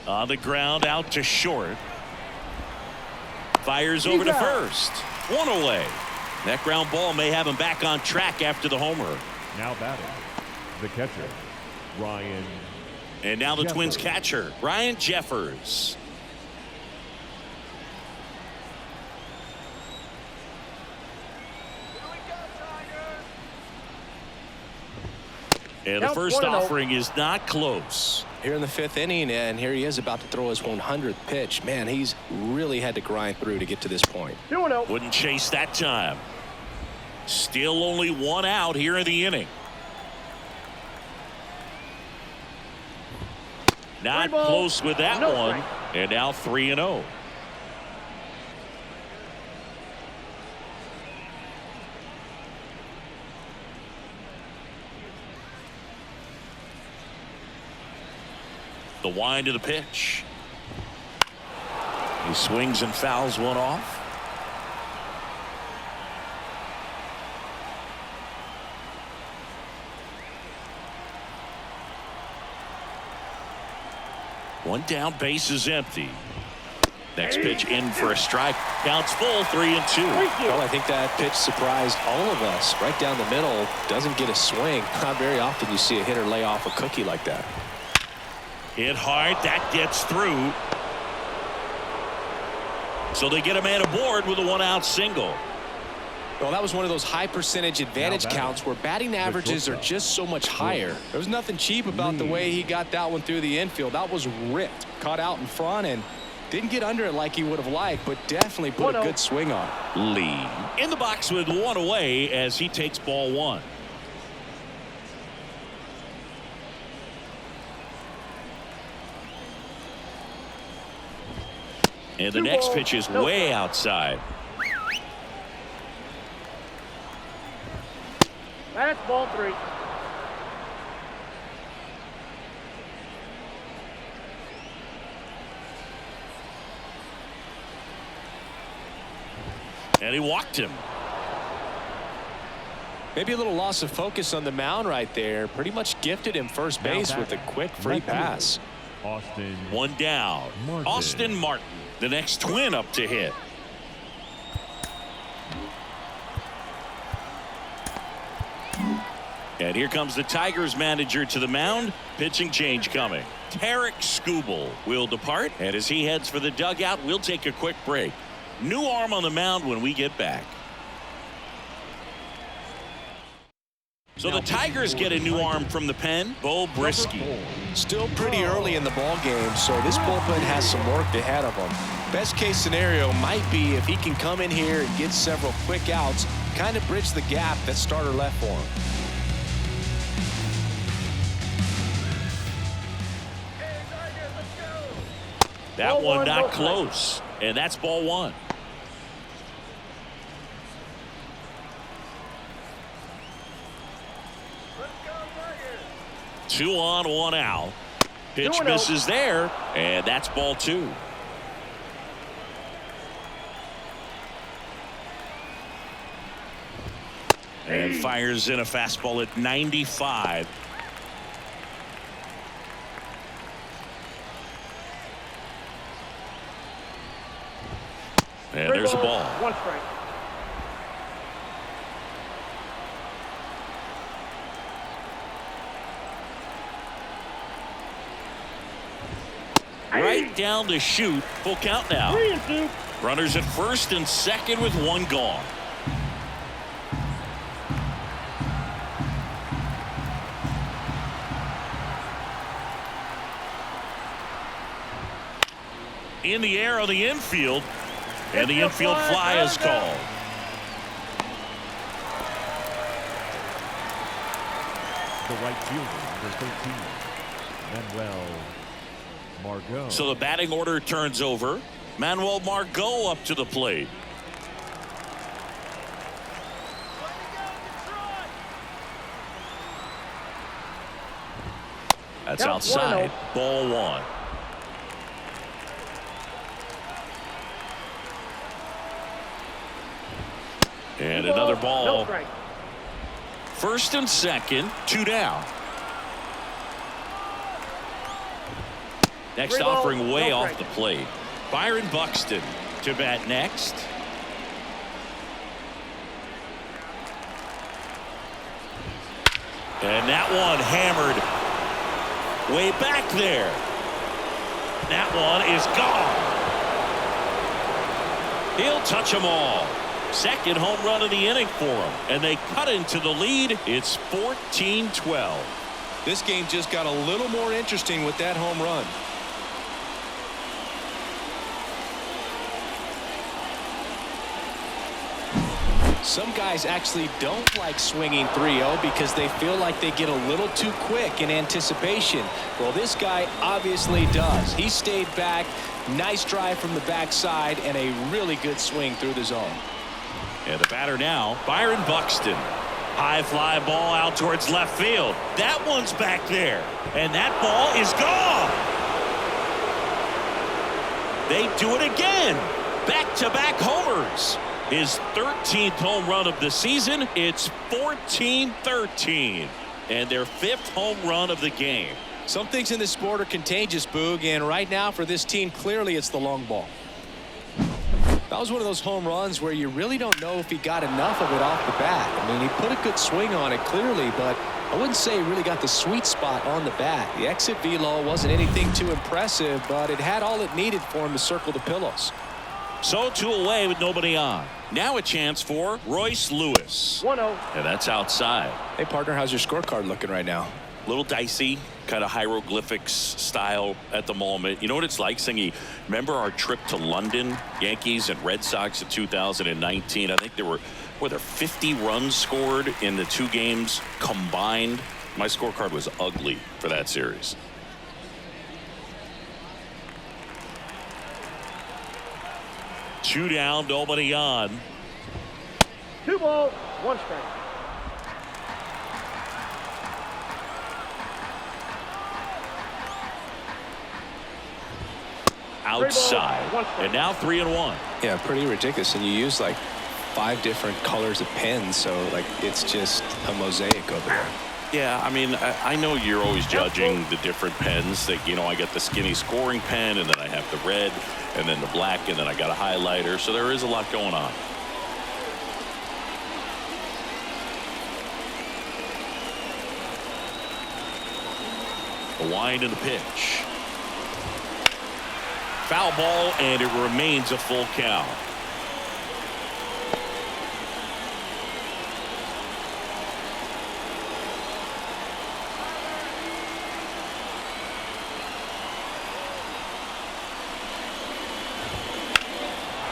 On the ground, out to short. Fires over to first. One away. That ground ball may have him back on track after the homer. Now batting, the catcher, Ryan. And now the Jeffers. Twins catcher, Ryan Jeffers. And the Count first 1-0. offering is not close. Here in the 5th inning, and here he is about to throw his 100th pitch. Man, he's really had to grind through to get to this point. 2-0. Wouldn't chase that time. Still only 1 out here in the inning. Not 3 balls, close with that no one. strike. And now 3-0. The wind of the pitch. He swings and fouls one off. One down, base is empty. Next pitch in for a strike. Counts full, 3-2. Well, I think that pitch surprised all of us. Right down the middle, doesn't get a swing. Not very often you see a hitter lay off a cookie like that. Hit hard, that gets through. So they get a man aboard with a 1-out single. Well, that was one of those high percentage advantage batting, counts where batting averages are shortstop, just so much higher. There was nothing cheap about the way he got that one through the infield. That was ripped, caught out in front, and didn't get under it like he would have liked, but definitely put a 1-0. good swing on it. Lee in the box with 1 away as he takes ball 1. And the next pitch is way outside. That's ball 3. And he walked him. Maybe a little loss of focus on the mound right there. Pretty much gifted him first base with a quick free pass. Austin. One down. Martin. Austin Martin, the next Twin up to hit. And here comes the Tigers manager to the mound. Pitching change coming. Tarik Skubal will depart. And as he heads for the dugout, we'll take a quick break. New arm on the mound when we get back. So the Tigers get a new arm from the pen, Bo Brisky. Still pretty early in the ball game, so this bullpen has some work ahead of them. Best case scenario might be if he can come in here and get several quick outs, kind of bridge the gap that starter left for him. That one not close, and that's ball 1. Two on, 1 out. Pitch misses there, and that's ball 2. And fires in a fastball at 95. And there's a ball. 1 strike. Right down the chute. Full count now. 3-2. Runners at first and second with 1 gone. In the air on the infield, and the infield fly is called. The right fielder, number 13, Manuel Margot. So the batting order turns over. Manuel Margot up to the plate. That's outside. Ball 1. And another ball. First and second, 2 down. Next offering way off the plate. Byron Buxton to bat next. And that one hammered way back there. That one is gone. He'll touch them all. Second home run of the inning for him. And they cut into the lead. It's 14-12. This game just got a little more interesting with that home run. Some guys actually don't like swinging 3-0 because they feel like they get a little too quick in anticipation. Well, this guy obviously does. He stayed back. Nice drive from the backside and a really good swing through the zone. And the batter now, Byron Buxton. High fly ball out towards left field. That one's back there. And that ball is gone. They do it again. Back-to-back homers. His 13th home run of the season. It's 14-13. And their 5th home run of the game. Some things in this sport are contagious, Boog, and right now for this team, clearly it's the long ball. That was one of those home runs where you really don't know if he got enough of it off the bat. I mean, he put a good swing on it clearly, but I wouldn't say he really got the sweet spot on the bat. The exit velo wasn't anything too impressive, but it had all it needed for him to circle the pillows. So 2 away with nobody on. Now a chance for Royce Lewis. 1-0. And that's outside. Hey, partner, how's your scorecard looking right now? A little dicey, kind of hieroglyphics style at the moment. You know what it's like, Singy? Remember our trip to London, Yankees and Red Sox in 2019? I think were there 50 runs scored in the 2 games combined? My scorecard was ugly for that series. 2 down, nobody on. 2 balls, 1 strike. Outside. And now 3-1. Yeah, pretty ridiculous. And you use like 5 different colors of pens, so like it's just a mosaic over there. Yeah, I mean, I know you're always judging the different pens. That, you know, I got the skinny scoring pen, and then I have the red, and then the black, and then I got a highlighter. So there is a lot going on. The wind and the pitch. Foul ball, and it remains a full count.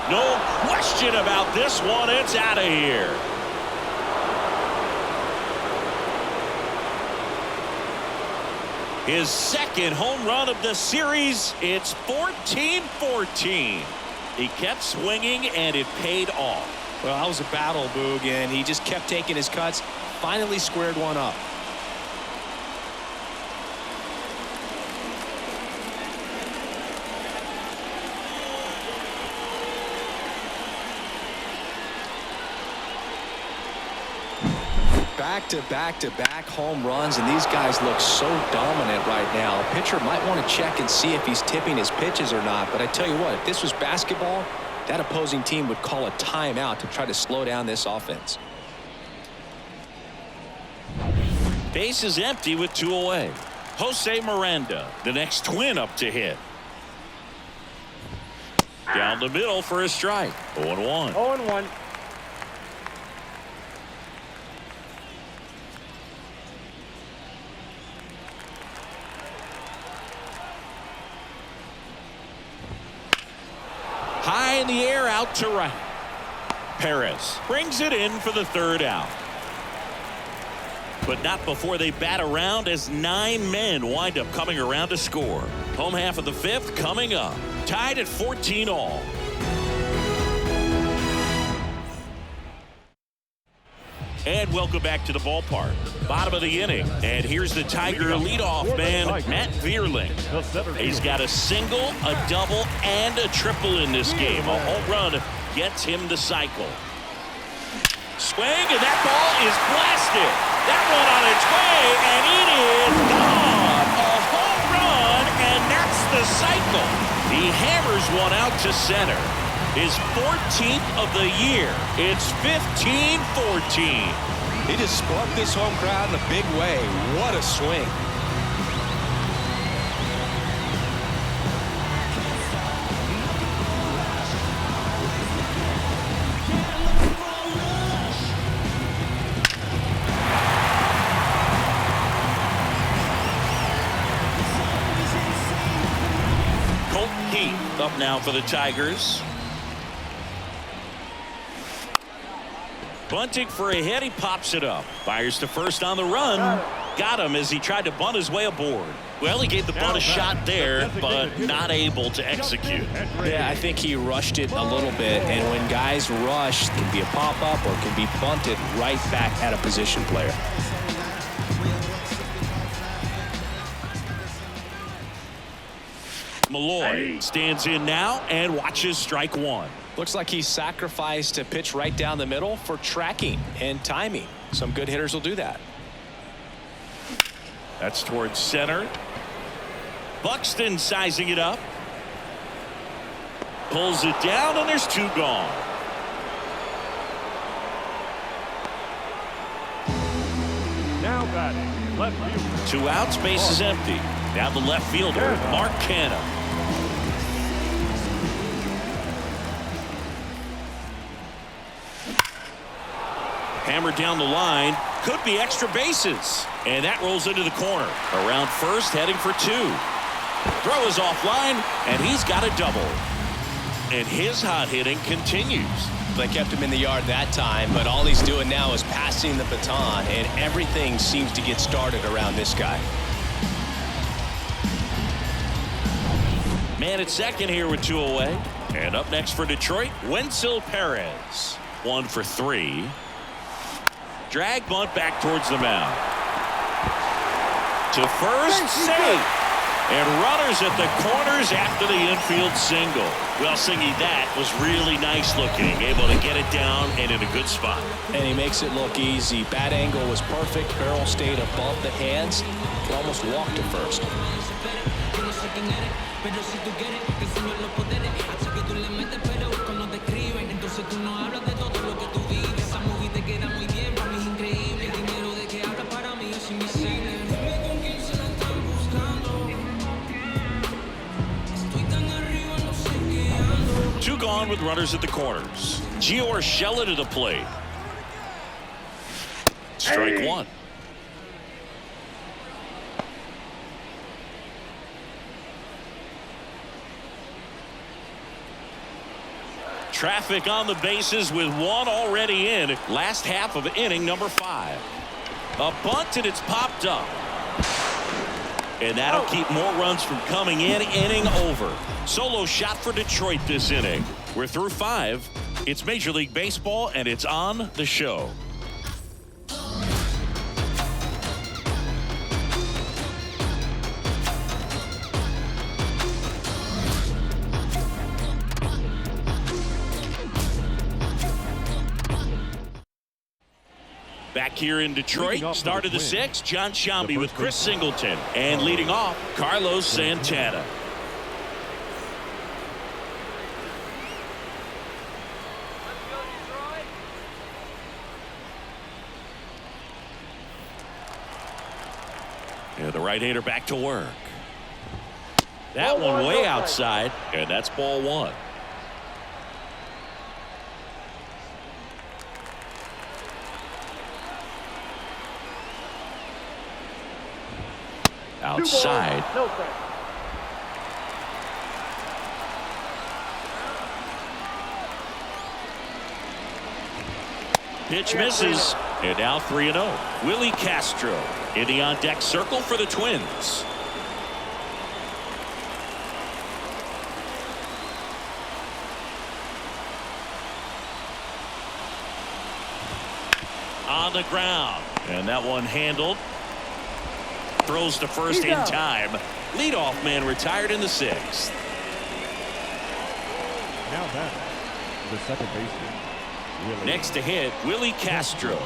No question about this one. It's out of here. His second home run of the series. It's 14-14. He kept swinging, and it paid off. Well, that was a battle, Boog, and he just kept taking his cuts. Finally squared one up. Back-to-back-to-back home runs, and these guys look so dominant right now. A pitcher might want to check and see if he's tipping his pitches or not, but I tell you what, if this was basketball, that opposing team would call a timeout to try to slow down this offense. Base is empty with 2 away. Jose Miranda, the next twin up to hit. Down the middle for a strike. 0-1. 0-1. High in the air, out to right. Perez brings it in for the 3rd out. But not before they bat around, as 9 men wind up coming around to score. Home half of the 5th coming up. Tied at 14 all. And welcome back to the ballpark. Bottom of the inning. And here's the Tiger leadoff man, Matt Vierling. He's got a single, a double, and a triple in this game. A home run gets him the cycle. Swing, and that ball is blasted. That one on its way, and it is gone. A home run, and that's the cycle. He hammers one out to center. His 14th of the year. It's 15-14. He just sparked this home crowd in a big way. What a swing. Colton Heath up now for the Tigers. Bunting for a hit. He pops it up. Fires to first on the run. Got him as he tried to bunt his way aboard. Well, he gave the bunt a shot there, but not able to execute. Yeah, I think he rushed it a little bit, and when guys rush, it can be a pop-up or can be bunted right back at a position player. Malloy stands in now and watches strike 1. Looks like he sacrificed a pitch right down the middle for tracking and timing. Some good hitters will do that. That's towards center. Buxton sizing it up. Pulls it down, and there's 2 gone. Now batting, left fielder. 2 outs, base is empty. Now the left fielder, Mark Canha. Hammered down the line. Could be extra bases. And that rolls into the corner. Around first, heading for 2. Throw is offline, and he's got a double. And his hot hitting continues. They kept him in the yard that time, but all he's doing now is passing the baton, and everything seems to get started around this guy. Man at second here with 2 away. And up next for Detroit, Wenzel Perez. 1 for 3. Drag bunt back towards the mound. To first, safe. And runners at the corners after the infield single. Well, Singy, that was really nice looking. Able to get it down and in a good spot. And he makes it look easy. Bat angle was perfect. Barrel stayed above the hands. Could almost walk to first. Two gone with runners at the corners. Gio Urshela to the plate. Strike one. Traffic on the bases with one already in. Last half of inning number 5. A bunt and it's popped up. And that'll keep more runs from coming in. Inning over. Solo shot for Detroit this inning. We're through 5. It's Major League Baseball and it's on the show. Back here in Detroit, start of the 6th, John Sciambi with Chris Singleton. And leading off, Carlos Santana. And the right-hander back to work. That one way outside, and that's ball 1. Outside. No strike. Pitch misses. And now 3-0. Willie Castro in the on-deck circle for the Twins. On the ground. And that one handled. Throws to first in time. Leadoff man retired in the 6th. Now back, the second baseman. Willie. Next to hit, Willie Castro.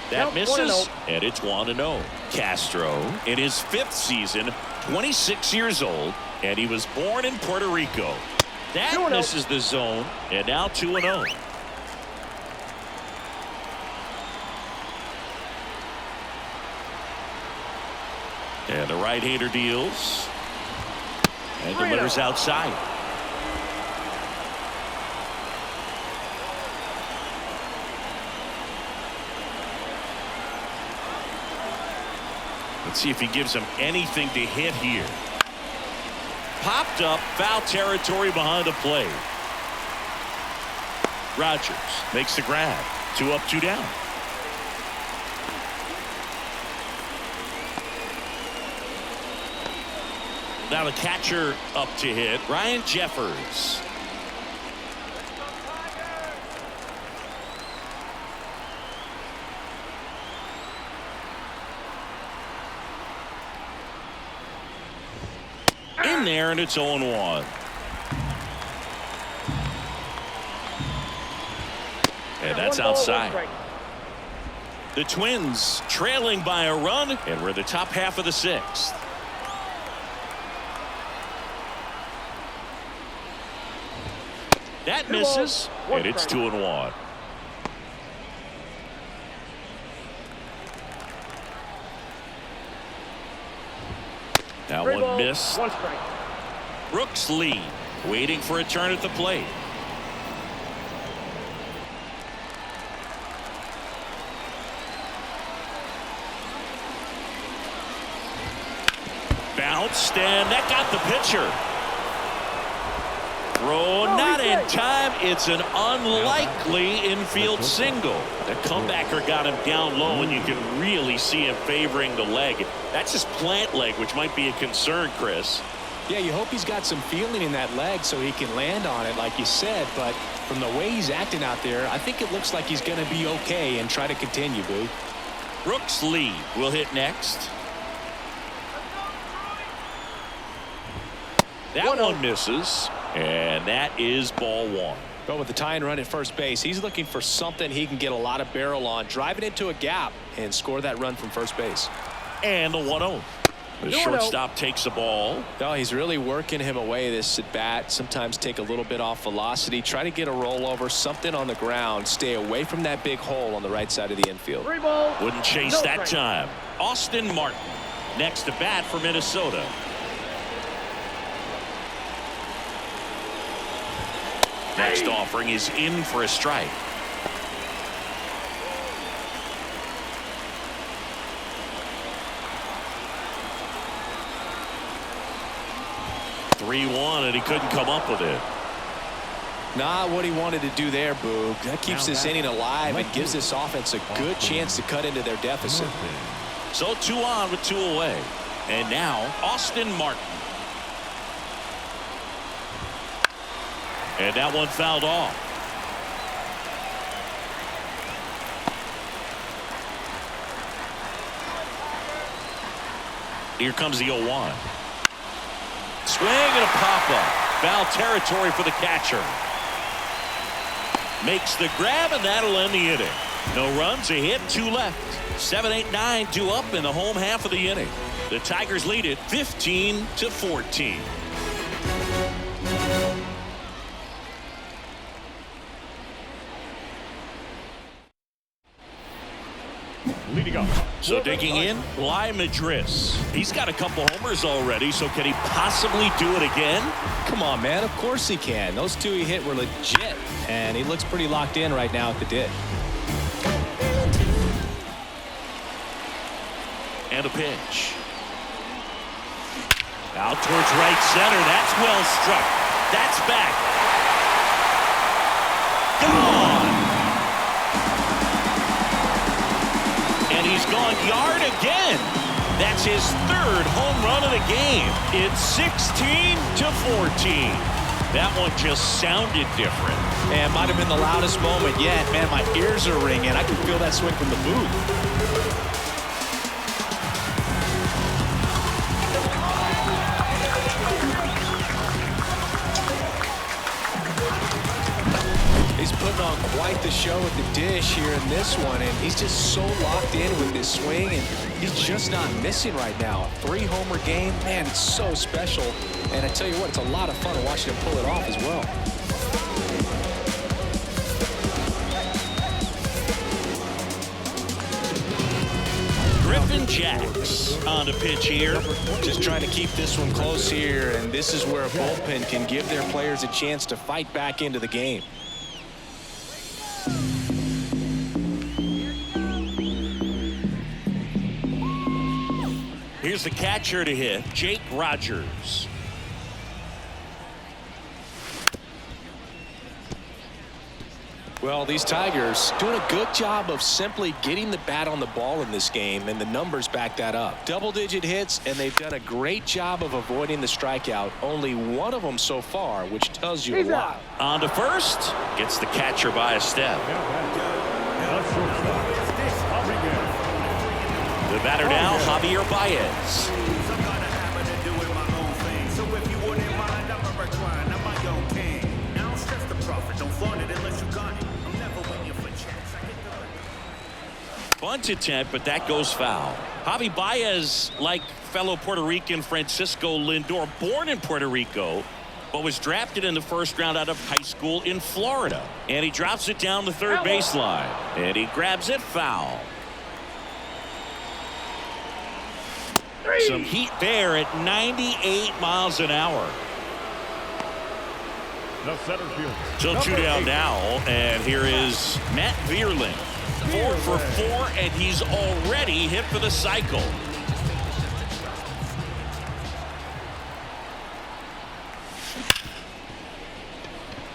That misses, and it's 1-0. Castro in his 5th season, 26 years old, and he was born in Puerto Rico. That misses the zone, and now 2-0. And the right-hander deals. And delivers outside. Let's see if he gives him anything to hit here. Popped up, foul territory behind the plate. Rogers makes the grab. 2 up, 2 down. Now the catcher up to hit, Ryan Jeffers. In there, and it's 0-1. And that's outside. The Twins trailing by a run, and we're in the top half of the 6th. That misses, and it's 2-1. That one missed. Brooks Lee waiting for a turn at the plate. Bounced, and that got the pitcher. throw, not in time. It's an unlikely infield single. The comebacker got him down low, and you can really see him favoring the leg. That's his plant leg, which might be a concern, Chris. Yeah, you hope he's got some feeling in that leg so he can land on it, like you said. But from the way he's acting out there, I think it looks like he's going to be okay and try to continue, Boo. Brooks Lee will hit next. That one misses, and that is ball one. But with the tying run at first base, he's looking for something he can get a lot of barrel on, drive it into a gap, and score that run from first base. And the 1-0. The shortstop takes the ball. Oh, he's really working him away this at bat. Sometimes take a little bit off velocity, try to get a rollover, something on the ground, stay away from that big hole on the right side of the infield. Wouldn't chase that time. Austin Martin next to bat for Minnesota. Next offering is in for a strike. (3-1) and he couldn't come up with it. Not what he wanted to do there, Boog. That keeps this inning alive and gives this offense a good chance to cut into their deficit. So 2 on with 2 away. And now Austin Martin. And that one fouled off. Here comes the 0-1. Swing and a pop-up. Foul territory for the catcher. Makes the grab, and that'll end the inning. No runs, a hit, 2 left. 7, 8, 9 due up in the home half of the inning. The Tigers lead it 15-14. Leading up. So digging in, Bly Madris. He's got a couple homers already, so can he possibly do it again? Come on, man. Of course he can. Those 2 he hit were legit, and he looks pretty locked in right now at the dish. And a pitch. Out towards right center. That's well struck. That's back. Gone. And he's gone yard again. That's his 3rd home run of the game. It's 16-14. That one just sounded different. And might have been the loudest moment yet. Man, my ears are ringing. I can feel that swing from the booth. He's putting on quite the show at the dish here in this one, and he's just so locked in with this swing, and he's just not missing right now. A 3-homer game, man, it's so special. And I tell you what, it's a lot of fun watching him pull it off as well. Griffin Jacks on the pitch here. Just trying to keep this one close here, and this is where a bullpen can give their players a chance to fight back into the game. Here's the catcher to hit, Jake Rogers. Well, these Tigers doing a good job of simply getting the bat on the ball in this game, and the numbers back that up. Double-digit hits, and they've done a great job of avoiding the strikeout. Only one of them so far, which tells you a lot. On to first. Gets the catcher by a step. The batter now, Javier Baez. Bunt attempt, but that goes foul. Javi Baez, like fellow Puerto Rican Francisco Lindor, born in Puerto Rico, but was drafted in the 1st round out of high school in Florida. And he drops it down the 3rd baseline. And he grabs it foul. Some heat there at 98 miles an hour. The center field. So 2 down now, and here is Matt Vierling. 4 for 4, and he's already hit for the cycle.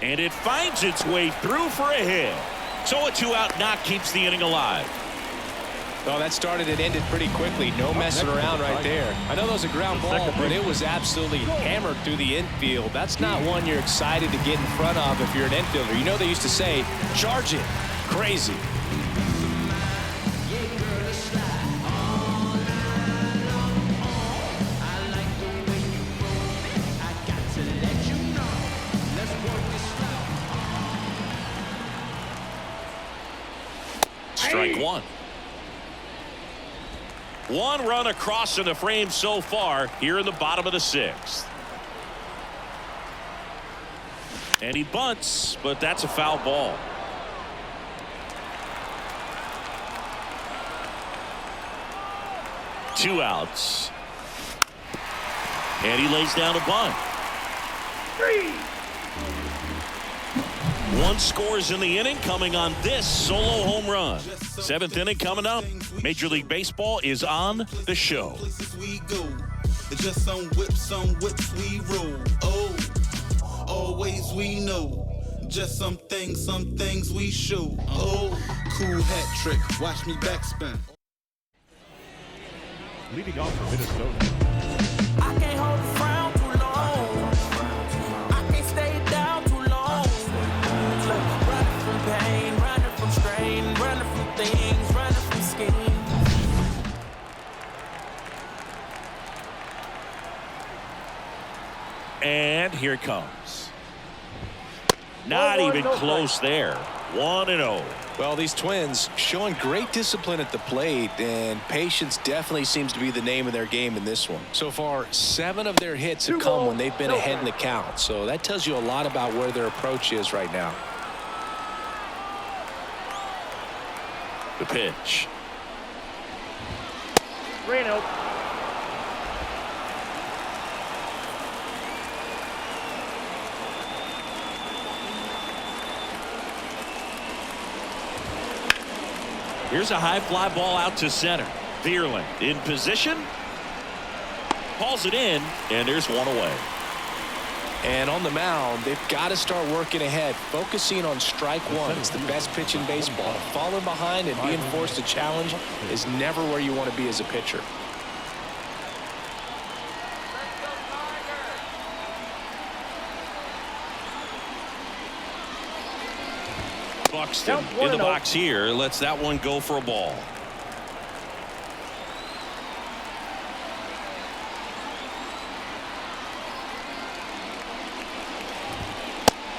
And it finds its way through for a hit. So a 2-out knock keeps the inning alive. Well, that started and ended pretty quickly. No messing around right there. I know that was a ground ball, but it was absolutely hammered through the infield. That's not one you're excited to get in front of if you're an infielder. You know they used to say, charge it. Crazy. Strike one. One run across in the frame so far here in the bottom of the 6th. And he bunts, but that's a foul ball. Two outs. And he lays down a bunt. 3. One scores in the inning coming on this solo home run. 7th inning coming up. Major League Baseball is on the show. We go. Just some whips we roll. Oh, always we know. Just some things we show. Oh, cool hat trick. Watch me backspin. Leading off for Minnesota. I can't hold a frown too long. I can't stay down too long. Running from pain, running from strain, running from things, running from schemes. And here it comes. Not even close there. 1-0. Well, these Twins showing great discipline at the plate, and patience definitely seems to be the name of their game in this one. So far, 7 of their hits have come when they've been ahead in the count. So that tells you a lot about where their approach is right now. The pitch. 3-0. Here's a high fly ball out to center. Vierling in position. Hauls it in, and there's one away. And on the mound, they've got to start working ahead, focusing on strike one. It's the best pitch in baseball. Falling behind and being forced to challenge is never where you want to be as a pitcher. Buxton in the box here. Lets that one go for a ball.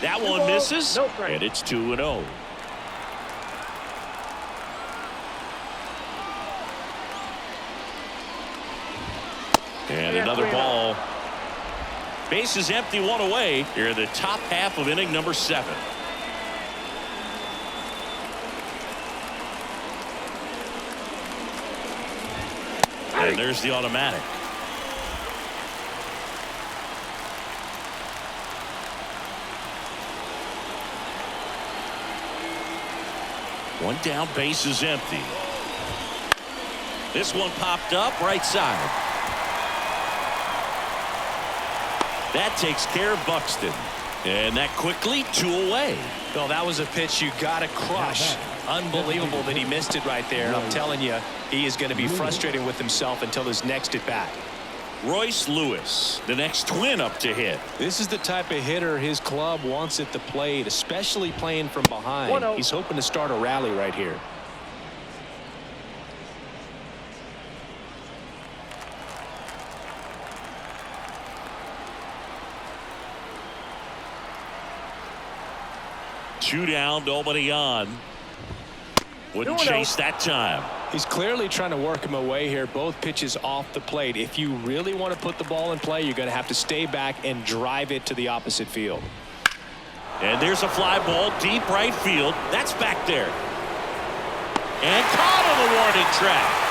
That one misses, and it's 2-0. And another ball. Base is empty, one away here in the top half of inning number 7. And there's the automatic. One down, base is empty. This one popped up right side. That takes care of Buxton. And that quickly 2 away. Well, that was a pitch you got to crush. Unbelievable that he missed it right there. I'm telling you, he is going to be frustrated with himself until his next at bat. Royce Lewis, the next Twin up to hit. This is the type of hitter his club wants at the plate, especially playing from behind. He's hoping to start a rally right here. Two down, nobody on. Wouldn't chase that time. He's clearly trying to work him away here. Both pitches off the plate. If you really want to put the ball in play, you're going to have to stay back and drive it to the opposite field. And there's a fly ball deep right field. That's back there. And caught on the warning track.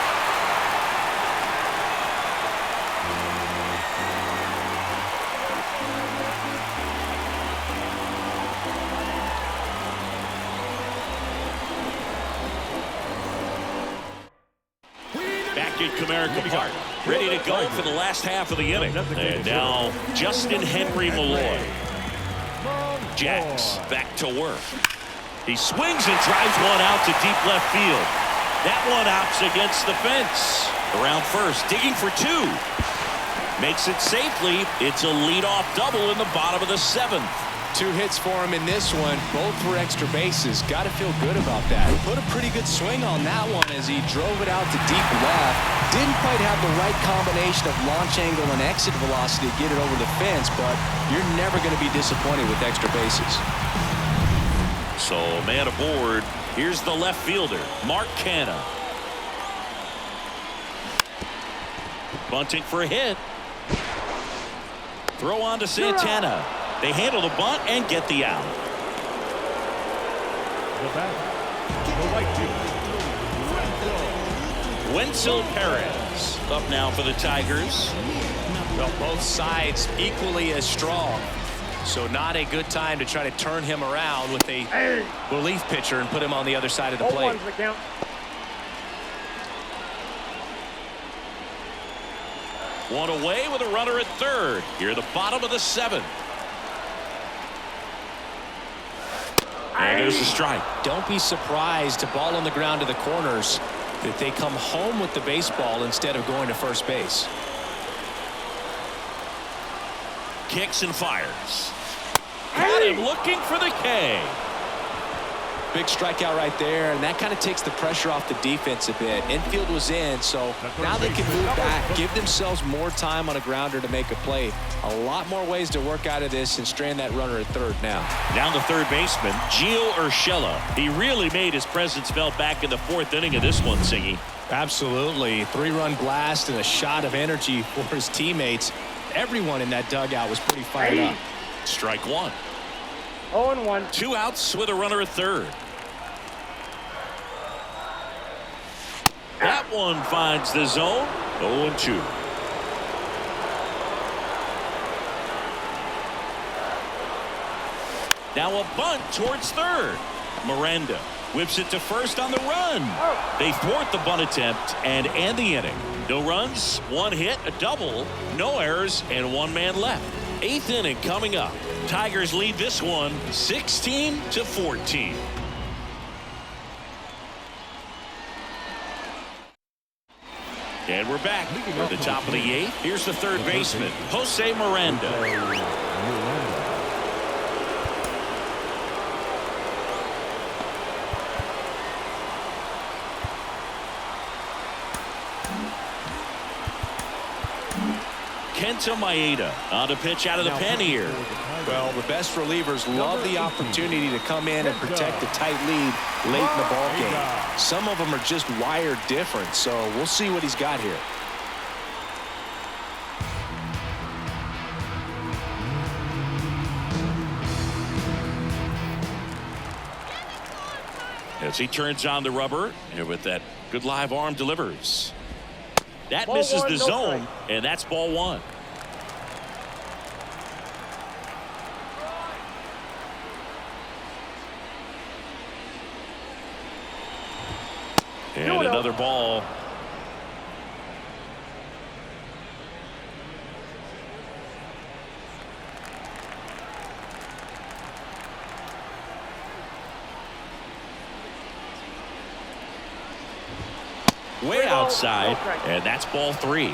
Back at Comerica Park, ready to go for the last half of the inning. And now Justin Henry Malloy. Jacks back to work. He swings and drives one out to deep left field. That one out's against the fence. Around first, digging for two. Makes it safely. It's a leadoff double in the bottom of the 7th. 2 hits for him in this one, both for extra bases. Got to feel good about that. Put a pretty good swing on that one as he drove it out to deep left. Didn't quite have the right combination of launch angle and exit velocity to get it over the fence, but you're never going to be disappointed with extra bases. So, man aboard. Here's the left fielder, Mark Canha. Bunting for a hit. Throw on to Santana. They handle the bunt and get the out. The batter, the right fielder, Wenzel Perez up now for the Tigers. Well, both sides equally as strong. So not a good time to try to turn him around with a relief pitcher and put him on the other side of the plate. The count. One away with a runner at third. Here at the bottom of the 7th. And there's a strike. Don't be surprised to ball on the ground to the corners that they come home with the baseball instead of going to first base. Kicks and fires. Had him looking for the K. Big strikeout right there, and that kind of takes the pressure off the defense a bit. Infield was in, so now they can move back, give themselves more time on a grounder to make a play. A lot more ways to work out of this and strand that runner at third now. Down the third baseman, Gio Urshela. He really made his presence felt back in the 4th inning of this one, Singy. Absolutely. 3-run blast and a shot of energy for his teammates. Everyone in that dugout was pretty fired up. Strike one. 0-1. 2 outs with a runner at third. That one finds the zone. 0-2. Now a bunt towards third. Miranda whips it to first on the run. They thwart the bunt attempt and end the inning. No runs, 1 hit, a double, no errors, and 1 man left. 8th inning coming up. Tigers lead this one 16-14. And we're back at the top of the 8th. Here's the third baseman, Jose Miranda. Kenta Maeda on to pitch out of the pen here. Well, the best relievers love the opportunity to come in and protect a tight lead late in the ball game. Some of them are just wired different, so we'll see what he's got here. As he turns on the rubber, and with that good live arm delivers. That misses the zone, and that's ball 1. And another ball. Way outside, and that's ball 3.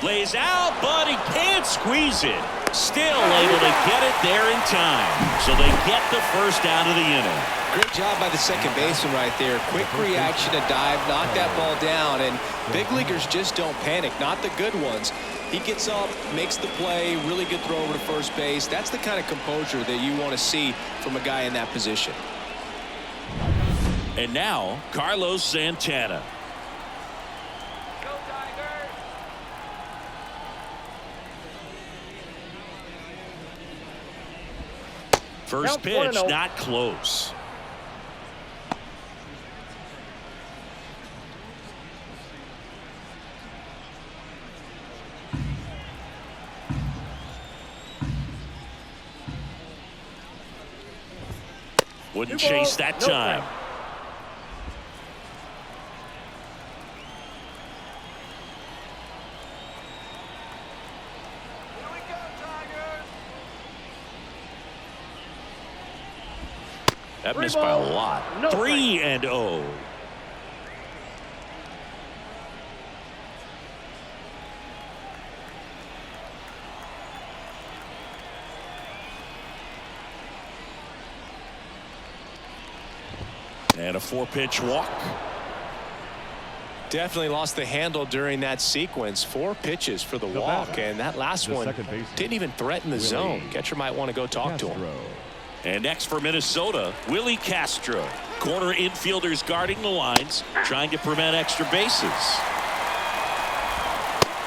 Lays out, but he can't squeeze it. Still able to get it there in time. So they get the first out of the inning. Great job by the second baseman right there. Quick reaction to dive, knock that ball down, and big leaguers just don't panic, not the good ones. He gets up, makes the play, really good throw over to first base. That's the kind of composure that you want to see from a guy in that position. And now, Carlos Santana. First pitch, not close. Wouldn't chase that time. That missed by a lot. 3-0. And a 4-pitch walk. Definitely lost the handle during that sequence. 4 pitches for the walk, and that last one didn't even threaten the zone. Catcher might want to go talk to him. And next for Minnesota, Willie Castro. Corner infielders guarding the lines, trying to prevent extra bases.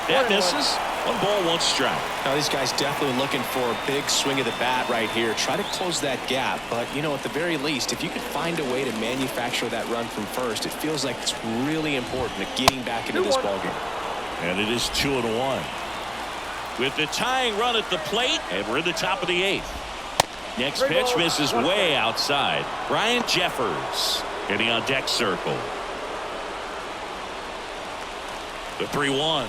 That misses. 1 ball, 1 strike. Now these guys definitely looking for a big swing of the bat right here. Try to close that gap, but you know, at the very least, if you could find a way to manufacture that run from first, it feels like it's really important to getting back into this ballgame. And it is 2-1. With the tying run at the plate, and we're in the top of the 8th. Next pitch misses way outside. Ryan Jeffers getting on deck circle. The 3-1.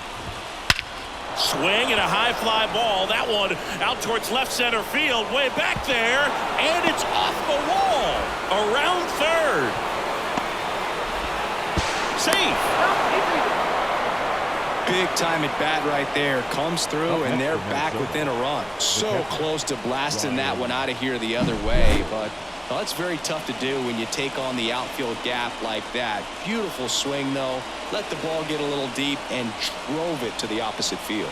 Swing and a high fly ball. That one out towards left center field. Way back there. And it's off the wall. Around third. Safe. Big time at bat right there. Comes through, and they're back within a run. So close to blasting that one out of here the other way, but well, it's very tough to do when you take on the outfield gap like that. Beautiful swing, though. Let the ball get a little deep and drove it to the opposite field.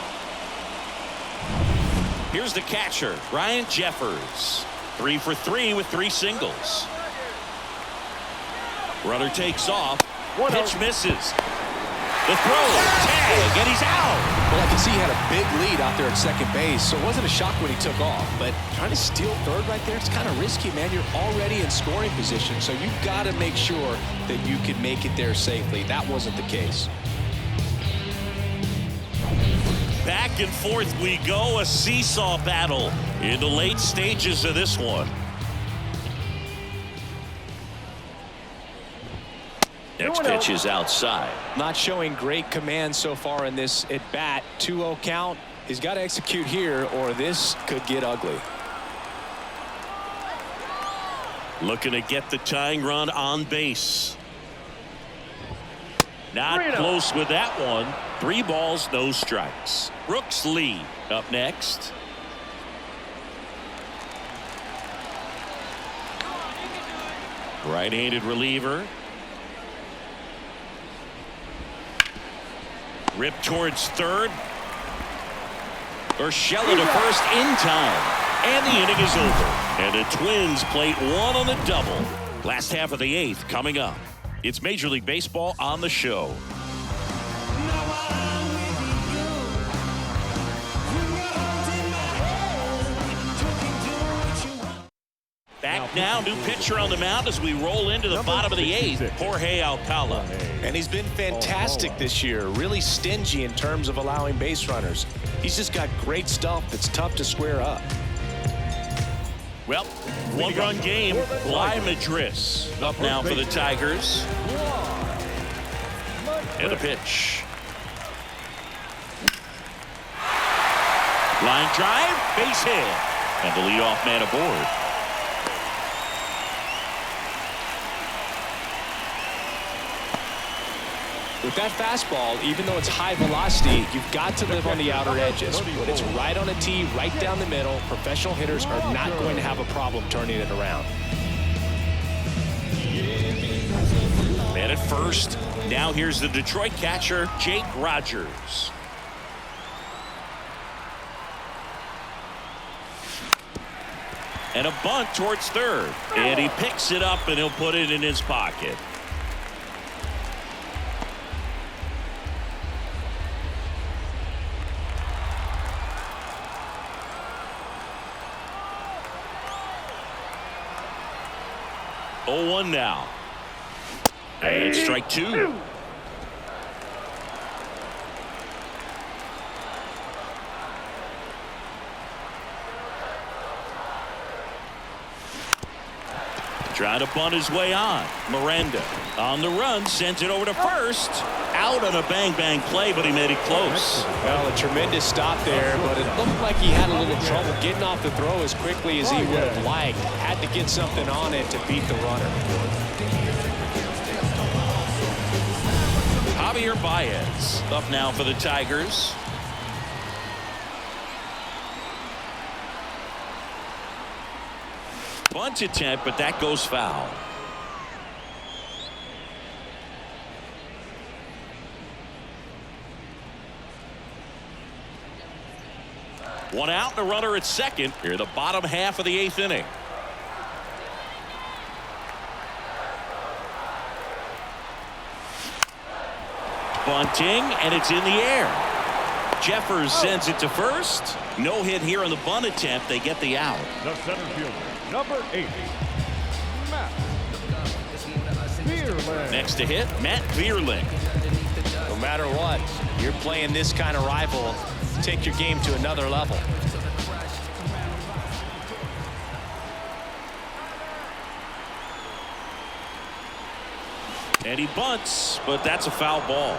Here's the catcher, Ryan Jeffers. 3 for 3 with 3 singles. Runner takes off. Pitch misses. The throw, tag, and he's out. Well, I can see he had a big lead out there at second base, so it wasn't a shock when he took off. But trying to steal third right there, it's kind of risky, man. You're already in scoring position, so you've got to make sure that you can make it there safely. That wasn't the case. Back and forth we go, a seesaw battle in the late stages of this one. Next pitch is outside. Not showing great command so far in this at bat. 2-0 count. He's got to execute here, or this could get ugly. Looking to get the tying run on base. Not close with that one. 3 balls, no strikes. Brooks Lee up next. Right-handed reliever. Rip towards third. Urshela to first in time. And the inning is over. And the Twins plate 1 on the double. Last half of the 8th coming up. It's Major League Baseball on the show. Back now, new pitcher on the mound as we roll into the bottom of the 8th, Jorge Alcala. And he's been fantastic this year, really stingy in terms of allowing base runners. He's just got great stuff that's tough to square up. Well, 1-run game, Bly Madris up now for the Tigers. And a pitch. Line drive, base hit. And the leadoff man aboard. With that fastball, even though it's high velocity, you've got to live on the outer edges. When it's right on a tee, right down the middle, professional hitters are not going to have a problem turning it around. Man at first. Now here's the Detroit catcher, Jake Rogers. And a bunt towards third. And he picks it up and he'll put it in his pocket. Oh, 1 now. And strike 2. Trying to bunt his way on. Miranda on the run, sends it over to first. Out on a bang-bang play, but he made it close. Well, a tremendous stop there, but it looked like he had a little trouble getting off the throw as quickly as he would have liked. Had to get something on it to beat the runner. Javier Baez up now for the Tigers. Bunt attempt, but that goes foul. One out and a runner at second here in the bottom half of the 8th inning. Bunting, and it's in the air. Jeffers sends it to first. No hit here on the bunt attempt. They get the out. The center fielder, number 8, Matt Vierling. Next to hit, Matt Vierling. No matter what, you're playing this kind of rival, take your game to another level. And he bunts, but that's a foul ball.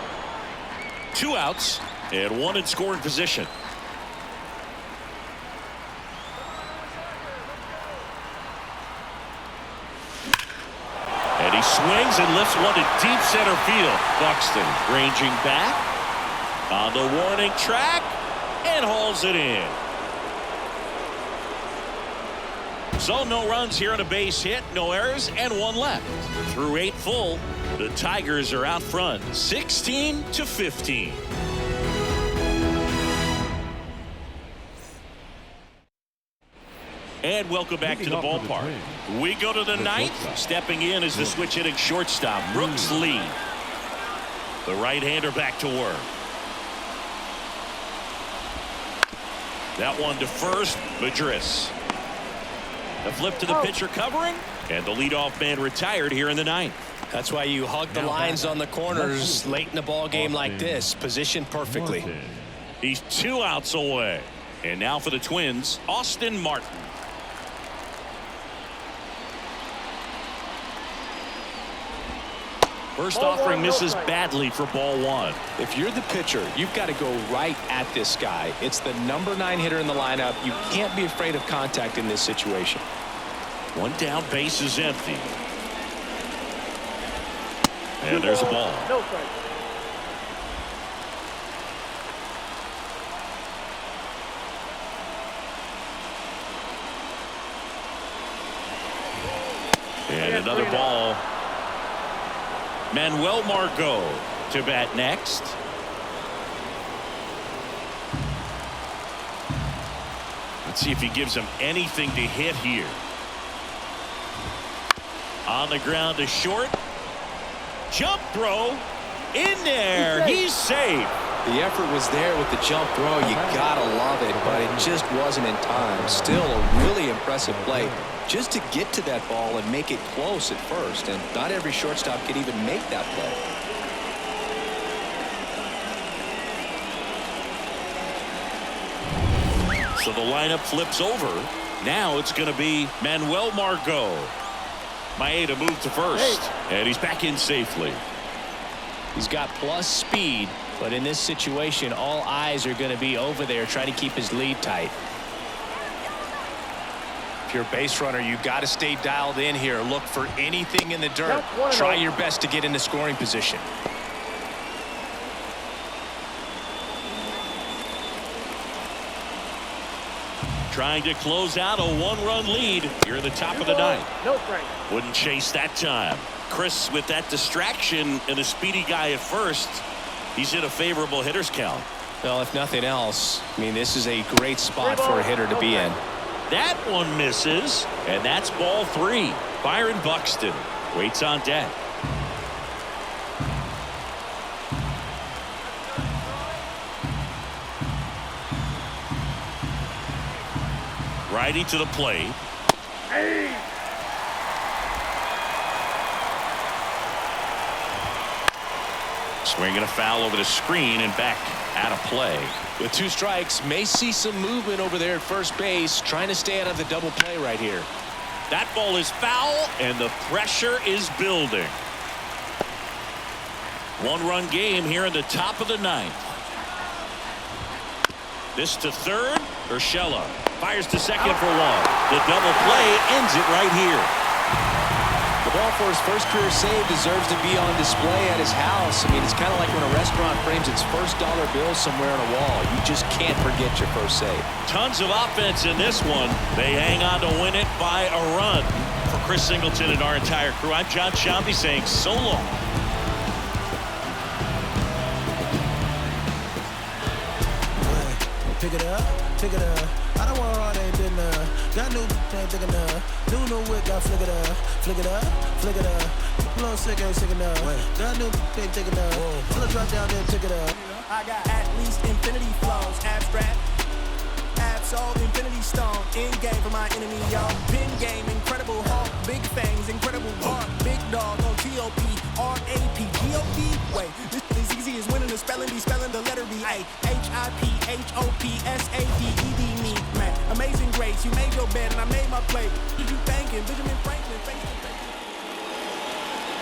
2 outs and 1 in scoring position. And he swings and lifts one to deep center field. Buxton ranging back on the warning track and hauls it in. So no runs here on a base hit, no errors, and 1 left. Through 8 full, the Tigers are out front, 16-15. And welcome back to the ballpark. We go to the 9th. Stepping in is the switch hitting shortstop, Brooks Lee. The right-hander back to work. That one to first, Madris. The flip to the pitcher covering, and the leadoff man retired here in the 9th. That's why you hug the lines on the corners late in the ball game like this, positioned perfectly. He's 2 outs away. And now for the Twins, Austin Martin. First offering misses badly for ball 1. If you're the pitcher, you've got to go right at this guy. It's the number 9 hitter in the lineup. You can't be afraid of contact in this situation. 1 down, base is empty. And there's a ball. No strike. And another ball. Manuel Margot to bat next. Let's see if he gives him anything to hit here. On the ground to short. Jump throw in there. He's safe. The effort was there with the jump throw. You gotta love it, but it just wasn't in time. Still a really impressive play just to get to that ball and make it close at first, and not every shortstop can even make that play. So the lineup flips over. Now it's going to be Manuel Margot. Maeda moved to first, and he's back in safely. He's got plus speed, but in this situation, all eyes are going to be over there trying to keep his lead tight. If you're a base runner, you've got to stay dialed in here. Look for anything in the dirt. Try your best to get into scoring position. Trying to close out a 1-run lead here in the top of the 9th. No strike. Wouldn't chase that time. Chris, with that distraction and a speedy guy at first, he's in a favorable hitter's count. Well, if nothing else, I mean, this is a great spot for a hitter to be in. That one misses, and that's ball 3. Byron Buxton waits on deck. Righty to the plate. Swinging a foul over the screen and back out of play. With 2 strikes, may see some movement over there at first base, trying to stay out of the double play right here. That ball is foul, and the pressure is building. One-run game here in the top of the ninth. This to third. Urshela fires to second for one. The double play ends it right here. The ball for his first career save deserves to be on display at his house. I mean, it's kind of like when a restaurant frames its first dollar bill somewhere on a wall. You just can't forget your first save. Tons of offense in this one. They hang on to win it by a run. For Chris Singleton and our entire crew, I'm John Shelby saying so long. Pick it up, pick it up. I don't want all that dinner. Got new ain't thick enough. New whip, got flick it up, flick it up, flick it up. Blow sick, ain't sick enough. Got new ain't thick enough. Till I drop down there, pick it up. I got at least infinity flows, abstract, absol, infinity stone, in game for my enemy, y'all. Pin game, incredible Hulk, big fangs, incredible heart, big dog on TOP, RAP, GOP. Wait, this is easy as winning the spelling, be spelling the letter B, A, HIP, HOP, SADED, me, man. Amazing grace, you made your bed and I made my play. You thanking Benjamin Franklin,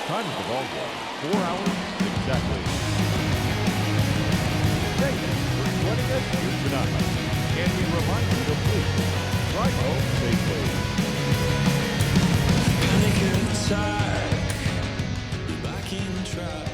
Time of the ball game, 4 hours exactly. Thank you for joining us here tonight. And we remind you to please drive home safely. Panic attack, back in track.